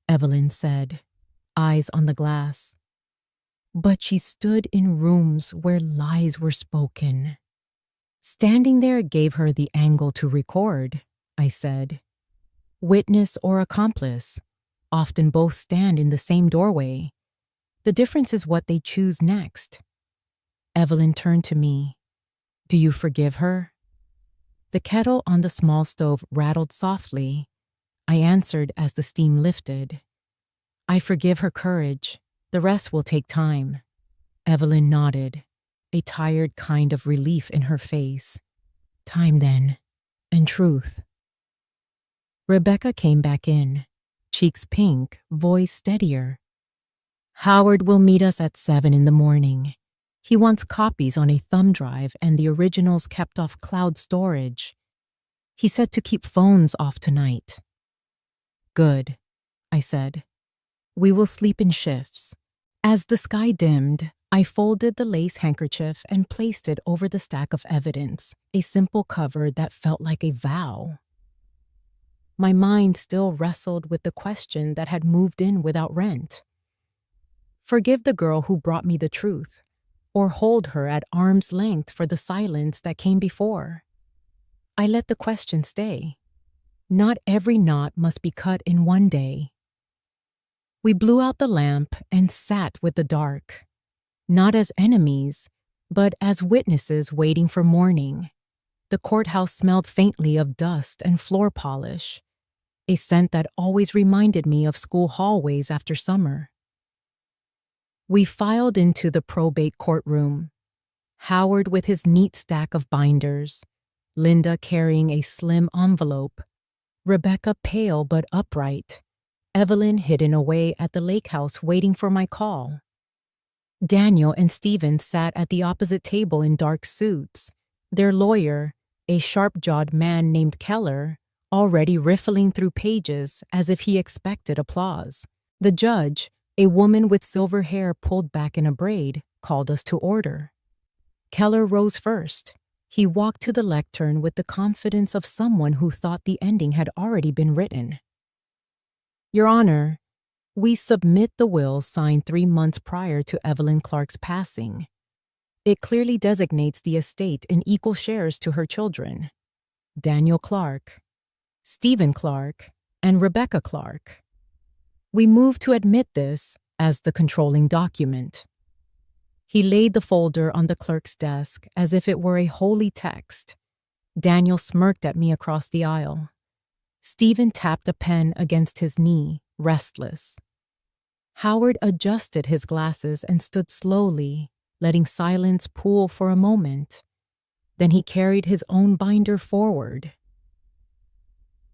Evelyn said, eyes on the glass. "But she stood in rooms where lies were spoken." "Standing there gave her the angle to record," I said. "Witness or accomplice, often both stand in the same doorway. The difference is what they choose next." Evelyn turned to me. "Do you forgive her?" The kettle on the small stove rattled softly. I answered as the steam lifted. "I forgive her courage. The rest will take time." Evelyn nodded, a tired kind of relief in her face. "Time then, and truth." Rebecca came back in, cheeks pink, voice steadier. "Howard will meet us at 7 in the morning. He wants copies on a thumb drive and the originals kept off cloud storage. He said to keep phones off tonight." "Good," I said. "We will sleep in shifts." As the sky dimmed, I folded the lace handkerchief and placed it over the stack of evidence, a simple cover that felt like a vow. My mind still wrestled with the question that had moved in without rent. Forgive the girl who brought me the truth, or hold her at arm's length for the silence that came before? I let the question stay. Not every knot must be cut in one day. We blew out the lamp and sat with the dark, not as enemies, but as witnesses waiting for morning. The courthouse smelled faintly of dust and floor polish, a scent that always reminded me of school hallways after summer. We filed into the probate courtroom, Howard with his neat stack of binders, Linda carrying a slim envelope, Rebecca pale but upright, Evelyn hidden away at the lake house waiting for my call. Daniel and Stephen sat at the opposite table in dark suits, their lawyer, a sharp-jawed man named Keller, already riffling through pages as if he expected applause. The judge, a woman with silver hair pulled back in a braid, called us to order. Keller rose first. He walked to the lectern with the confidence of someone who thought the ending had already been written. "Your Honor, we submit the will signed 3 months prior to Evelyn Clark's passing. It clearly designates the estate in equal shares to her children, Daniel Clark, Stephen Clark, and Rebecca Clark. We move to admit this as the controlling document." He laid the folder on the clerk's desk as if it were a holy text. Daniel smirked at me across the aisle. Stephen tapped a pen against his knee, restless. Howard adjusted his glasses and stood slowly, letting silence pool for a moment. Then he carried his own binder forward.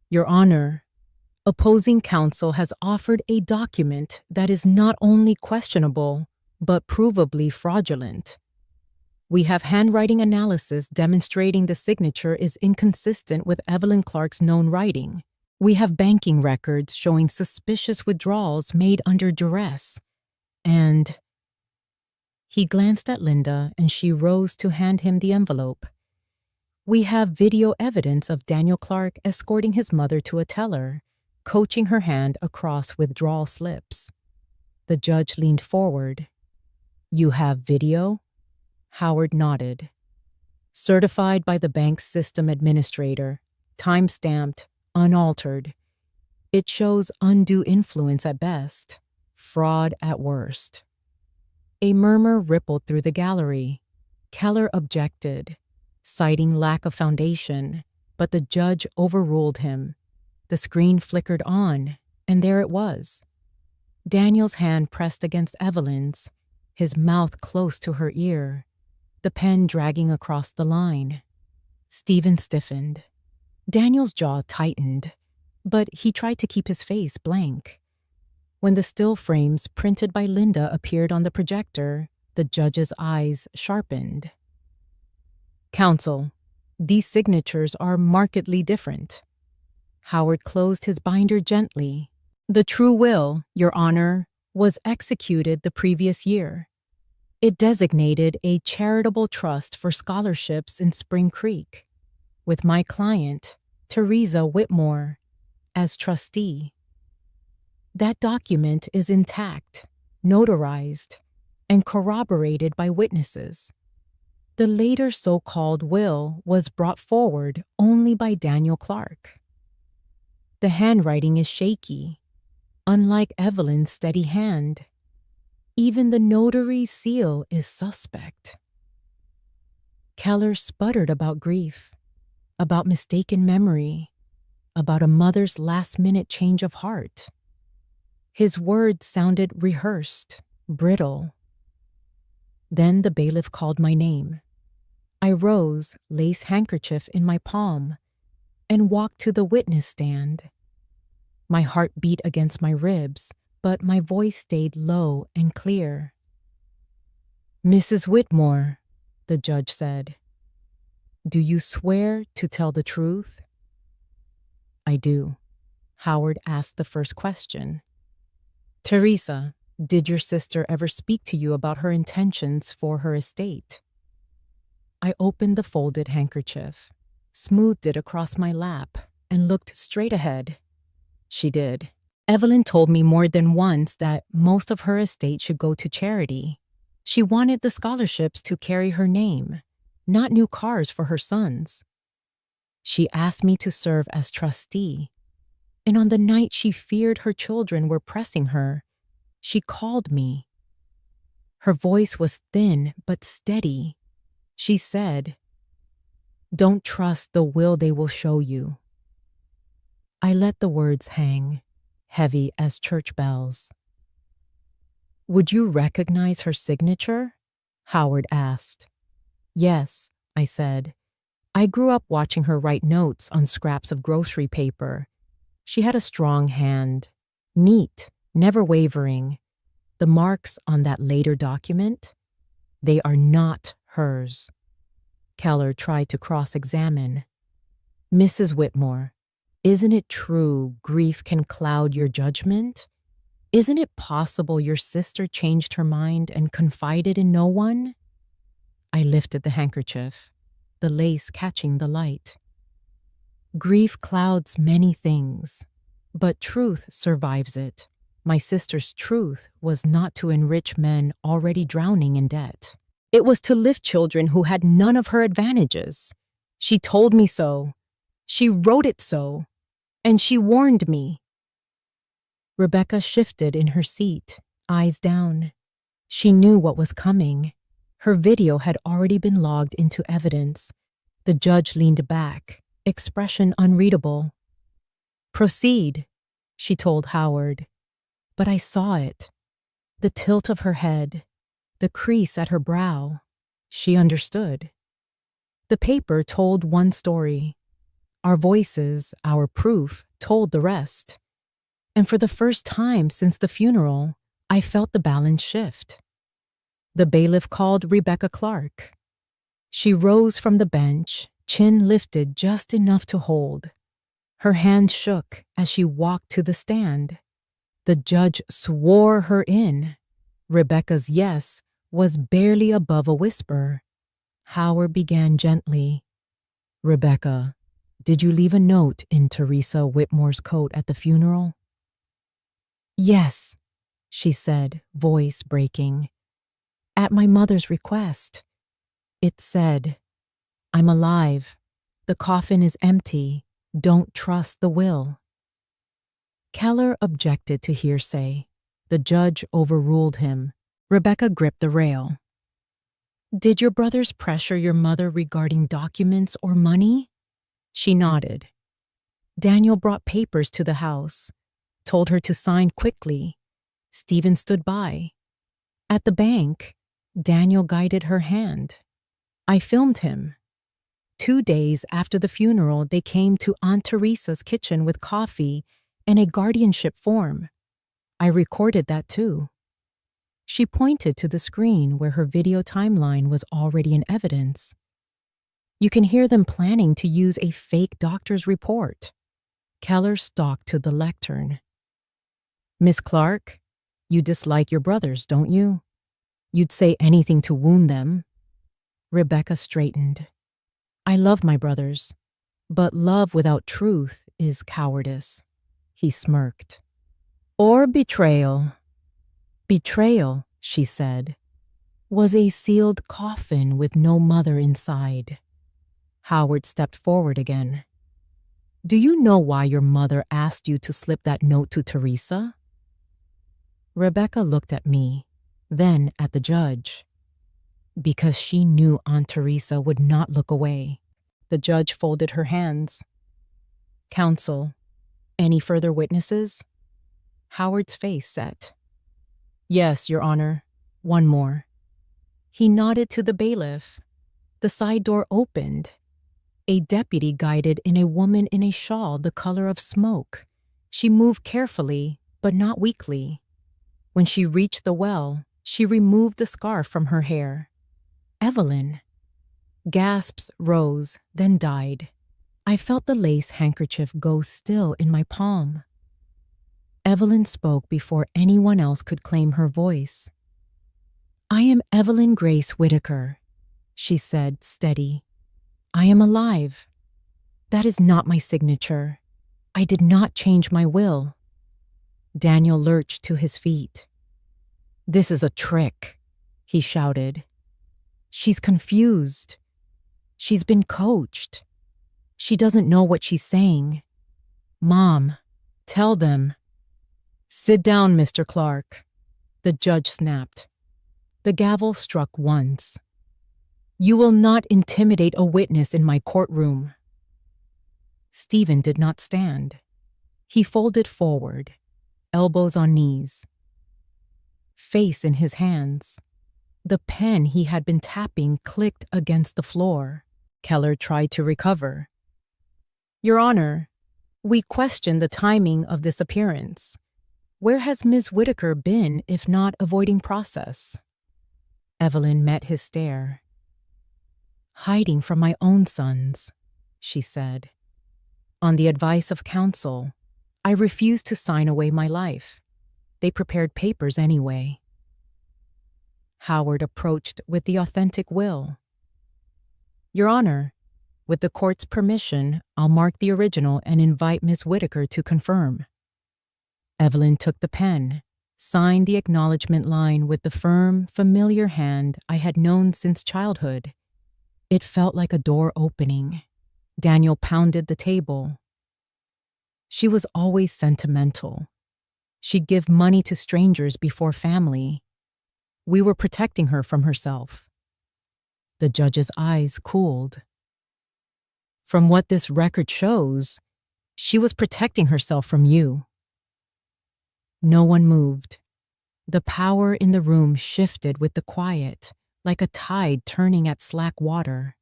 Your Honor, opposing counsel has offered a document that is not only questionable, but provably fraudulent. We have handwriting analysis demonstrating the signature is inconsistent with Evelyn Clark's known writing. We have banking records showing suspicious withdrawals made under duress. And he glanced at Linda and she rose to hand him the envelope. We have video evidence of Daniel Clark escorting his mother to a teller, coaching her hand across withdrawal slips. The judge leaned forward. You have video? Howard nodded. Certified by the bank's system administrator, time-stamped, unaltered. It shows undue influence at best, fraud at worst. A murmur rippled through the gallery. Keller objected, citing lack of foundation, but the judge overruled him. The screen flickered on, and there it was. Daniel's hand pressed against Evelyn's, his mouth close to her ear, the pen dragging across the line. Stephen stiffened. Daniel's jaw tightened, but he tried to keep his face blank. When the still frames printed by Linda appeared on the projector, the judge's eyes sharpened. Counsel, these signatures are markedly different. Howard closed his binder gently. The true will, Your Honor, was executed the previous year. It designated a charitable trust for scholarships in Spring Creek, with my client, Teresa Whitmore, as trustee. That document is intact, notarized, and corroborated by witnesses. The later so-called will was brought forward only by Daniel Clark. The handwriting is shaky, unlike Evelyn's steady hand. Even the notary's seal is suspect. Keller sputtered about grief, about mistaken memory, about a mother's last-minute change of heart. His words sounded rehearsed, brittle. Then the bailiff called my name. I rose, lace handkerchief in my palm, and walked to the witness stand. My heart beat against my ribs, but my voice stayed low and clear. Mrs. Whitmore, the judge said, do you swear to tell the truth? I do. Howard asked the first question. Teresa, did your sister ever speak to you about her intentions for her estate? I opened the folded handkerchief, smoothed it across my lap, and looked straight ahead. She did. Evelyn told me more than once that most of her estate should go to charity. She wanted the scholarships to carry her name, not new cars for her sons. She asked me to serve as trustee, and on the night she feared her children were pressing her, she called me. Her voice was thin but steady. She said, "Don't trust the will they will show you." I let the words hang, heavy as church bells. Would you recognize her signature? Howard asked. Yes, I said. I grew up watching her write notes on scraps of grocery paper. She had a strong hand, neat, never wavering. The marks on that later document, they are not hers. Keller tried to cross-examine. Mrs. Whitmore, isn't it true grief can cloud your judgment? Isn't it possible your sister changed her mind and confided in no one? I lifted the handkerchief, the lace catching the light. Grief clouds many things, but truth survives it. My sister's truth was not to enrich men already drowning in debt. It was to lift children who had none of her advantages. She told me so. She wrote it so. And she warned me. Rebecca shifted in her seat, eyes down. She knew what was coming. Her video had already been logged into evidence. The judge leaned back, expression unreadable. "Proceed," she told Howard. But I saw it. The tilt of her head, the crease at her brow. She understood. The paper told one story. Our voices, our proof, told the rest. And for the first time since the funeral, I felt the balance shift. The bailiff called Rebecca Clark. She rose from the bench, chin lifted just enough to hold. Her hand shook as she walked to the stand. The judge swore her in. Rebecca's yes was barely above a whisper. Howard began gently. "Rebecca, did you leave a note in Teresa Whitmore's coat at the funeral?" "Yes," she said, voice breaking. "At my mother's request. It said, 'I'm alive. The coffin is empty. Don't trust the will.'" Keller objected to hearsay. The judge overruled him. Rebecca gripped the rail. "Did your brothers pressure your mother regarding documents or money?" She nodded. "Daniel brought papers to the house, told her to sign quickly. Stephen stood by. At the bank, Daniel guided her hand. I filmed him. 2 days after the funeral, they came to Aunt Teresa's kitchen with coffee and a guardianship form. I recorded that too." She pointed to the screen where her video timeline was already in evidence. "You can hear them planning to use a fake doctor's report." Keller stalked to the lectern. "Miss Clark, you dislike your brothers, don't you? You'd say anything to wound them." Rebecca straightened. "I love my brothers, but love without truth is cowardice." He smirked. "Or betrayal." "Betrayal," she said, "was a sealed coffin with no mother inside." Howard stepped forward again. "Do you know why your mother asked you to slip that note to Teresa?" Rebecca looked at me, then at the judge. "Because she knew Aunt Teresa would not look away." The judge folded her hands. "Counsel, any further witnesses?" Howard's face set. "Yes, Your Honor. One more." He nodded to the bailiff. The side door opened. A deputy guided in a woman in a shawl the color of smoke. She moved carefully, but not weakly. When she reached the well, she removed the scarf from her hair. "Evelyn." Gasps rose, then died. I felt the lace handkerchief go still in my palm. Evelyn spoke before anyone else could claim her voice. "I am Evelyn Grace Whitaker," she said, steady. "I am alive. That is not my signature. I did not change my will." Daniel lurched to his feet. "This is a trick," he shouted. "She's confused. She's been coached. She doesn't know what she's saying. Mom, tell them." "Sit down, Mr. Clark," the judge snapped. The gavel struck once. "You will not intimidate a witness in my courtroom." Stephen did not stand. He folded forward, elbows on knees, face in his hands. The pen he had been tapping clicked against the floor. Keller tried to recover. "Your Honor, we question the timing of this appearance. Where has Ms. Whitaker been if not avoiding process?" Evelyn met his stare. "Hiding from my own sons," she said. "On the advice of counsel, I refused to sign away my life. They prepared papers anyway." Howard approached with the authentic will. "Your Honor, with the court's permission, I'll mark the original and invite Ms. Whitaker to confirm." Evelyn took the pen, signed the acknowledgement line with the firm, familiar hand I had known since childhood. It felt like a door opening. Daniel pounded the table. "She was always sentimental. She'd give money to strangers before family. We were protecting her from herself. The judge's eyes cooled. From what this record shows, she was protecting herself from you. No one moved. The power in the room shifted with the quiet, like a tide turning at slack water.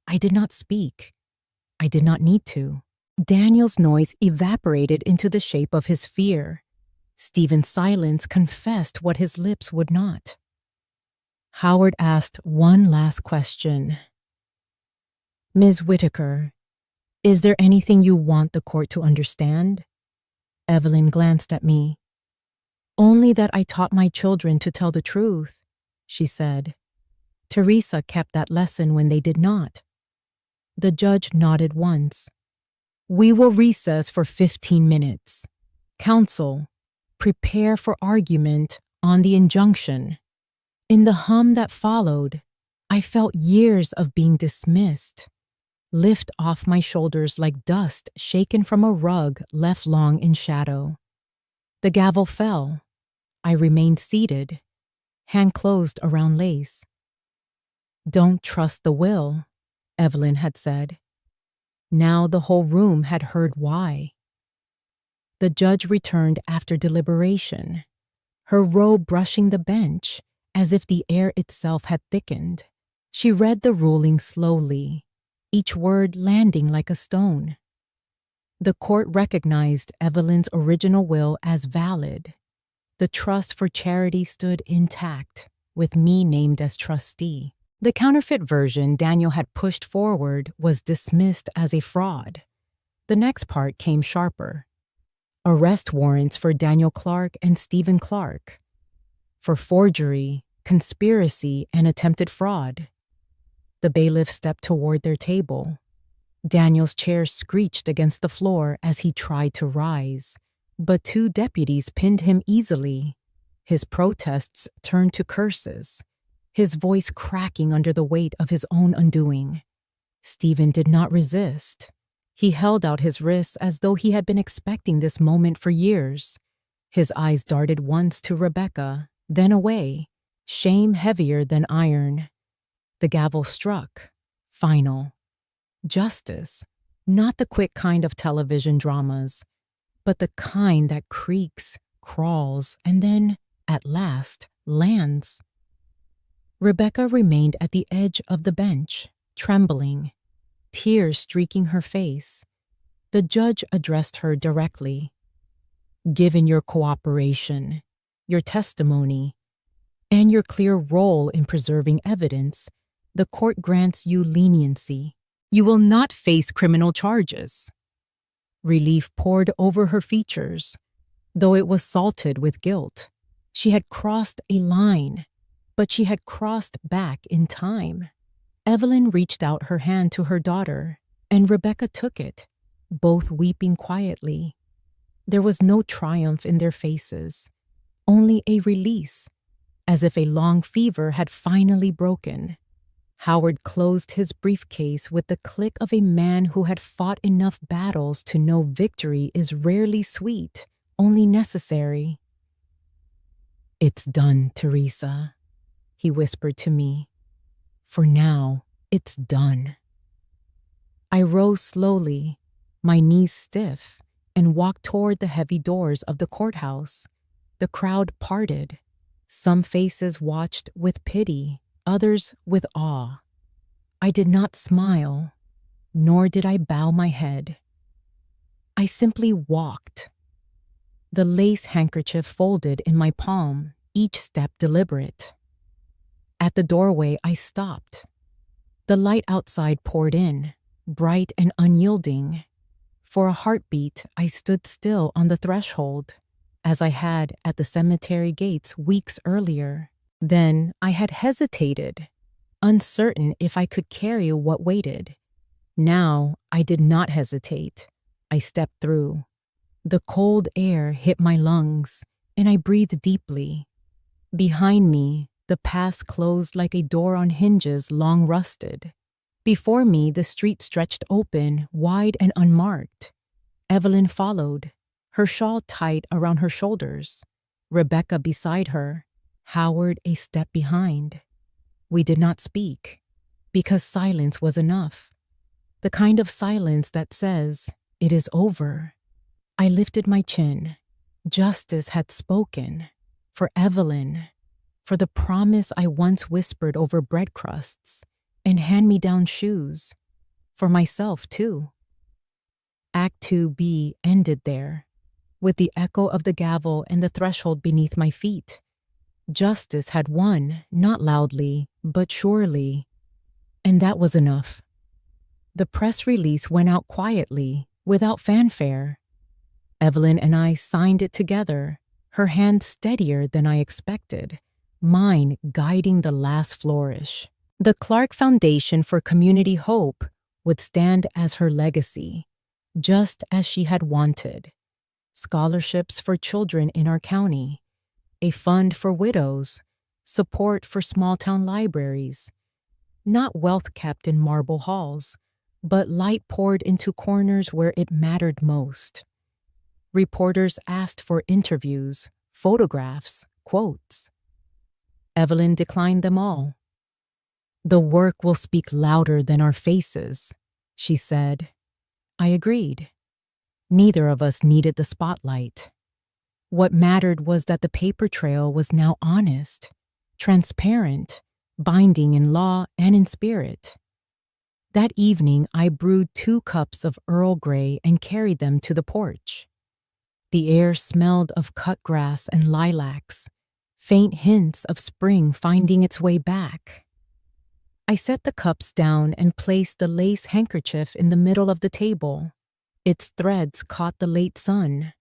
I did not speak. I did not need to. Daniel's noise evaporated into the shape of his fear. Stephen's silence confessed what his lips would not. Howard asked one last question. Ms. Whitaker, is there anything you want the court to understand? Evelyn glanced at me. Only that I taught my children to tell the truth, she said. Teresa kept that lesson when they did not. The judge nodded once. We will recess for 15 minutes. Counsel, prepare for argument on the injunction. In the hum that followed, I felt years of being dismissed lift off my shoulders like dust shaken from a rug left long in shadow. The gavel fell. I remained seated, hand closed around lace. Don't trust the will, Evelyn had said. Now the whole room had heard why. The judge returned after deliberation, her robe brushing the bench as if the air itself had thickened. She read the ruling slowly, each word landing like a stone. The court recognized Evelyn's original will as valid. The trust for charity stood intact, with me named as trustee. The counterfeit version Daniel had pushed forward was dismissed as a fraud. The next part came sharper. Arrest warrants for Daniel Clark and Stephen Clark. For forgery, conspiracy, and attempted fraud. The bailiff stepped toward their table. Daniel's chair screeched against the floor as he tried to rise, but two deputies pinned him easily. His protests turned to curses, his voice cracking under the weight of his own undoing. Stephen did not resist. He held out his wrists as though he had been expecting this moment for years. His eyes darted once to Rebecca, then away, shame heavier than iron. The gavel struck. Final. Justice, not the quick kind of television dramas, but the kind that creaks, crawls, and then, at last, lands. Rebecca remained at the edge of the bench, trembling, tears streaking her face. The judge addressed her directly. Given your cooperation, your testimony, and your clear role in preserving evidence, the court grants you leniency. You will not face criminal charges. Relief poured over her features, though it was salted with guilt. She had crossed a line, but she had crossed back in time. Evelyn reached out her hand to her daughter, and Rebecca took it, both weeping quietly. There was no triumph in their faces, only a release, as if a long fever had finally broken. Howard closed his briefcase with the click of a man who had fought enough battles to know victory is rarely sweet, only necessary. It's done, Teresa, he whispered to me. For now, it's done. I rose slowly, my knees stiff, and walked toward the heavy doors of the courthouse. The crowd parted. Some faces watched with pity, others with awe. I did not smile, nor did I bow my head. I simply walked. The lace handkerchief folded in my palm, each step deliberate. At the doorway, I stopped. The light outside poured in, bright and unyielding. For a heartbeat, I stood still on the threshold, as I had at the cemetery gates weeks earlier. Then I had hesitated, uncertain if I could carry what waited. Now I did not hesitate. I stepped through. The cold air hit my lungs, and I breathed deeply. Behind me, the past closed like a door on hinges long rusted. Before me, the street stretched open, wide and unmarked. Evelyn followed, her shawl tight around her shoulders, Rebecca beside her, Howard a step behind. We did not speak. Because silence was enough. The kind of silence that says, "It is over." I lifted my chin. Justice had spoken. For Evelyn. For the promise I once whispered over bread crusts and hand-me-down shoes. For myself, too. Act 2B ended there, with the echo of the gavel and the threshold beneath my feet. Justice had won, not loudly, but surely. And that was enough. The press release went out quietly, without fanfare. Evelyn and I signed it together, her hand steadier than I expected, mine guiding the last flourish. The Clark Foundation for Community Hope would stand as her legacy, just as she had wanted. Scholarships for children in our county, a fund for widows, support for small-town libraries. Not wealth kept in marble halls, but light poured into corners where it mattered most. Reporters asked for interviews, photographs, quotes. Evelyn declined them all. "The work will speak louder than our faces," she said. I agreed. Neither of us needed the spotlight. What mattered was that the paper trail was now honest, transparent, binding in law and in spirit. That evening, I brewed 2 cups of Earl Grey and carried them to the porch. The air smelled of cut grass and lilacs, faint hints of spring finding its way back. I set the cups down and placed the lace handkerchief in the middle of the table. Its threads caught the late sun,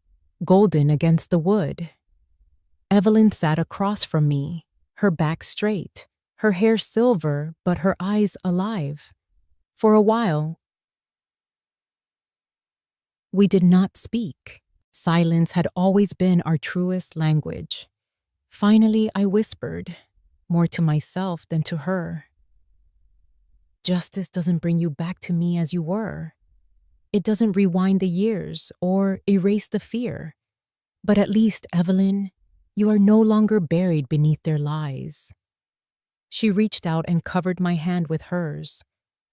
golden against the wood. Evelyn sat across from me, her back straight, her hair silver but her eyes alive. For a while, we did not speak. Silence had always been our truest language. Finally, I whispered, more to myself than to her. Justice doesn't bring you back to me as you were. It doesn't rewind the years or erase the fear. But at least, Evelyn, you are no longer buried beneath their lies. She reached out and covered my hand with hers.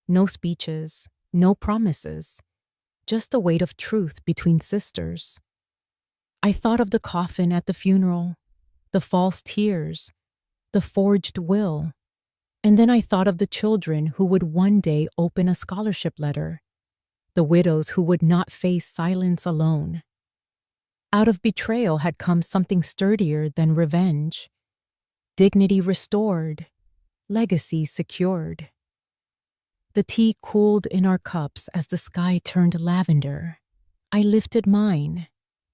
No speeches, no promises, just the weight of truth between sisters. I thought of the coffin at the funeral, the false tears, the forged will, and then I thought of the children who would one day open a scholarship letter, the widows who would not face silence alone. Out of betrayal had come something sturdier than revenge, dignity restored, legacy secured. The tea cooled in our cups as the sky turned lavender. I lifted mine,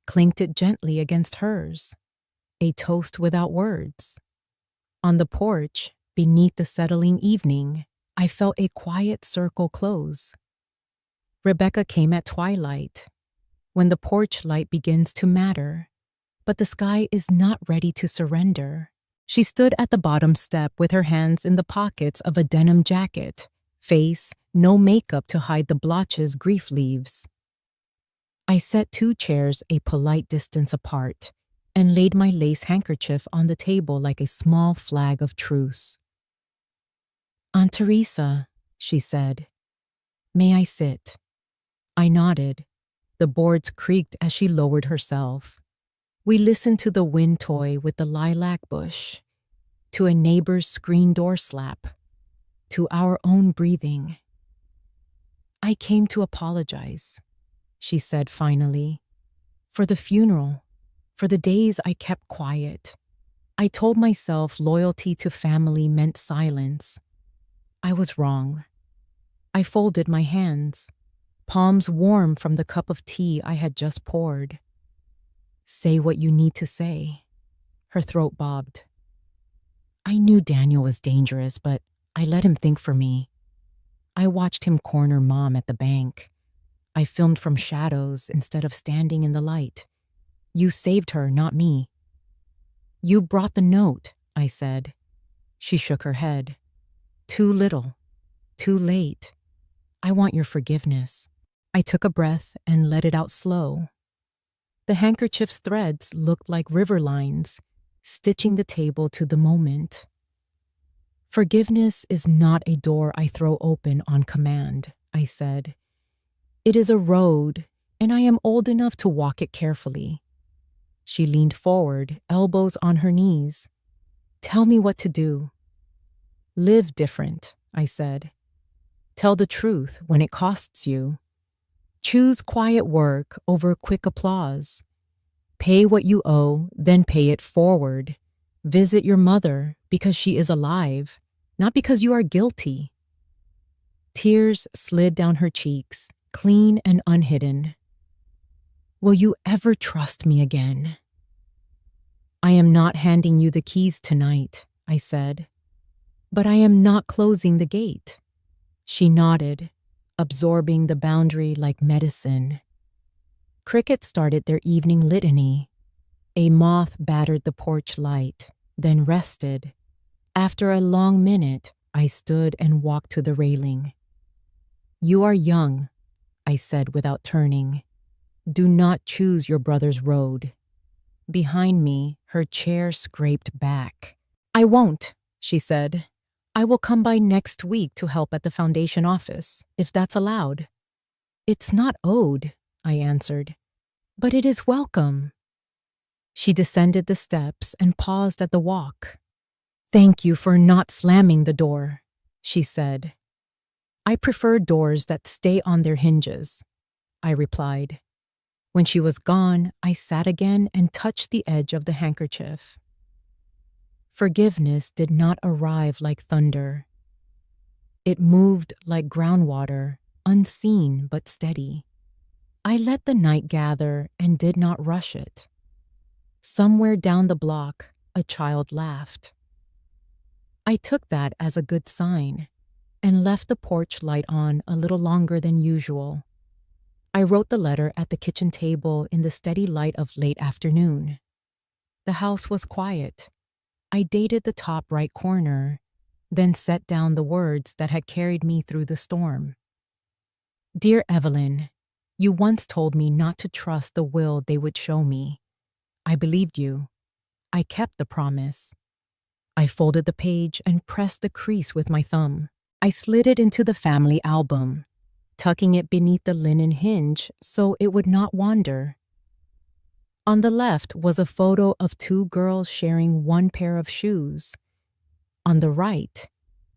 clinked it gently against hers, a toast without words. On the porch, beneath the settling evening, I felt a quiet circle close. Rebecca came at twilight, when the porch light begins to matter, but the sky is not ready to surrender. She stood at the bottom step with her hands in the pockets of a denim jacket, face, no makeup to hide the blotches grief leaves. I set 2 chairs a polite distance apart and laid my lace handkerchief on the table like a small flag of truce. "Aunt Teresa," she said, "may I sit?" I nodded. The boards creaked as she lowered herself. We listened to the wind toy with the lilac bush, to a neighbor's screen door slap, to our own breathing. "I came to apologize," she said finally, "for the funeral, for the days I kept quiet. I told myself loyalty to family meant silence. I was wrong." I folded my hands, palms warm from the cup of tea I had just poured. "Say what you need to say." Her throat bobbed. "I knew Daniel was dangerous, but I let him think for me. I watched him corner Mom at the bank. I filmed from shadows instead of standing in the light. You saved her, not me." "You brought the note," I said. She shook her head. "Too little. Too late. I want your forgiveness." I took a breath and let it out slow. The handkerchief's threads looked like river lines, stitching the table to the moment. Forgiveness is not a door I throw open on command, I said. It is a road, and I am old enough to walk it carefully. She leaned forward, elbows on her knees. Tell me what to do. Live different, I said. Tell the truth when it costs you. Choose quiet work over quick applause. Pay what you owe, then pay it forward. Visit your mother because she is alive, not because you are guilty. Tears slid down her cheeks, clean and unhidden. Will you ever trust me again? I am not handing you the keys tonight, I said. But I am not closing the gate. She nodded, absorbing the boundary like medicine. Crickets started their evening litany. A moth battered the porch light, then rested. After a long minute, I stood and walked to the railing. You are young, I said without turning. Do not choose your brother's road. Behind me, her chair scraped back. I won't, she said. I will come by next week to help at the foundation office, if that's allowed. It's not owed, I answered, but it is welcome. She descended the steps and paused at the walk. Thank you for not slamming the door, she said. I prefer doors that stay on their hinges, I replied. When she was gone, I sat again and touched the edge of the handkerchief. Forgiveness did not arrive like thunder. It moved like groundwater, unseen but steady. I let the night gather and did not rush it. Somewhere down the block, a child laughed. I took that as a good sign and left the porch light on a little longer than usual. I wrote the letter at the kitchen table in the steady light of late afternoon. The house was quiet. I dated the top right corner, then set down the words that had carried me through the storm. Dear Evelyn, you once told me not to trust the will they would show me. I believed you. I kept the promise. I folded the page and pressed the crease with my thumb. I slid it into the family album, tucking it beneath the linen hinge so it would not wander. On the left was a photo of two girls sharing one pair of shoes. On the right,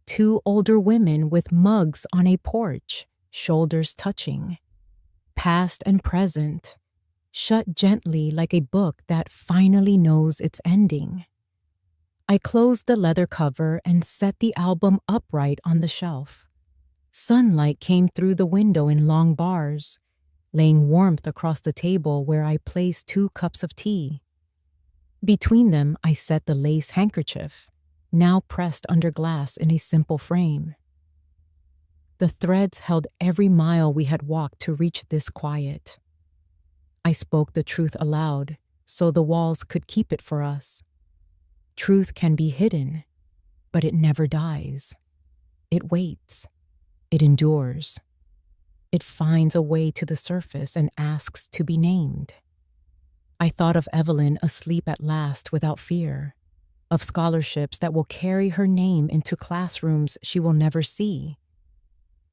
two older women with mugs on a porch, shoulders touching. Past and present, shut gently like a book that finally knows its ending. I closed the leather cover and set the album upright on the shelf. Sunlight came through the window in long bars, laying warmth across the table where I placed 2 cups of tea. Between them, I set the lace handkerchief, now pressed under glass in a simple frame. The threads held every mile we had walked to reach this quiet. I spoke the truth aloud, so the walls could keep it for us. Truth can be hidden, but it never dies. It waits. It endures. It finds a way to the surface and asks to be named. I thought of Evelyn asleep at last without fear, of scholarships that will carry her name into classrooms she will never see,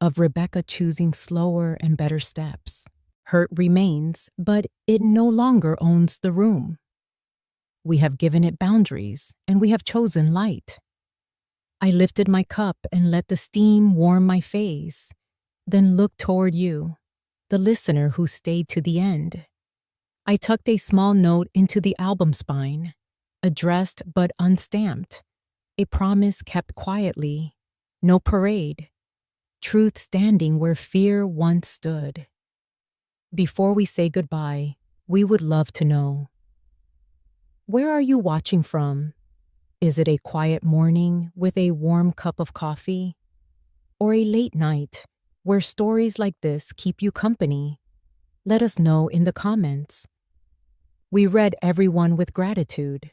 of Rebecca choosing slower and better steps. Hurt remains, but it no longer owns the room. We have given it boundaries, and we have chosen light. I lifted my cup and let the steam warm my face, then looked toward you, the listener who stayed to the end. I tucked a small note into the album spine, addressed but unstamped, a promise kept quietly, no parade, truth standing where fear once stood. Before we say goodbye, we would love to know. Where are you watching from? Is it a quiet morning with a warm cup of coffee? Or a late night where stories like this keep you company? Let us know in the comments. We read everyone with gratitude.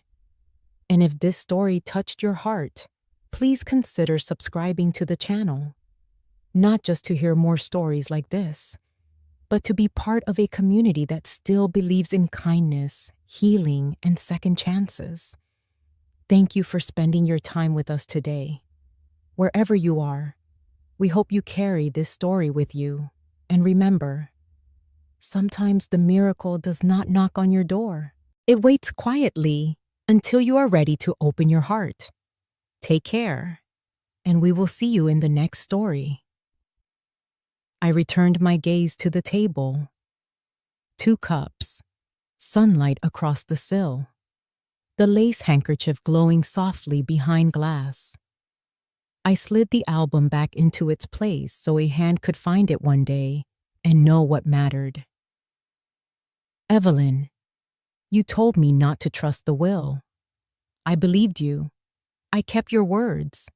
And if this story touched your heart, please consider subscribing to the channel. Not just to hear more stories like this, but to be part of a community that still believes in kindness, healing, and second chances. Thank you for spending your time with us today. wherever you are, we hope you carry this story with you. And remember, sometimes the miracle does not knock on your door. It waits quietly until you are ready to open your heart. Take care, and we will see you in the next story. I returned my gaze to the table. 2 cups, sunlight across the sill, the lace handkerchief glowing softly behind glass. I slid the album back into its place so a hand could find it one day and know what mattered. Evelyn, you told me not to trust the will. I believed you. I kept your words.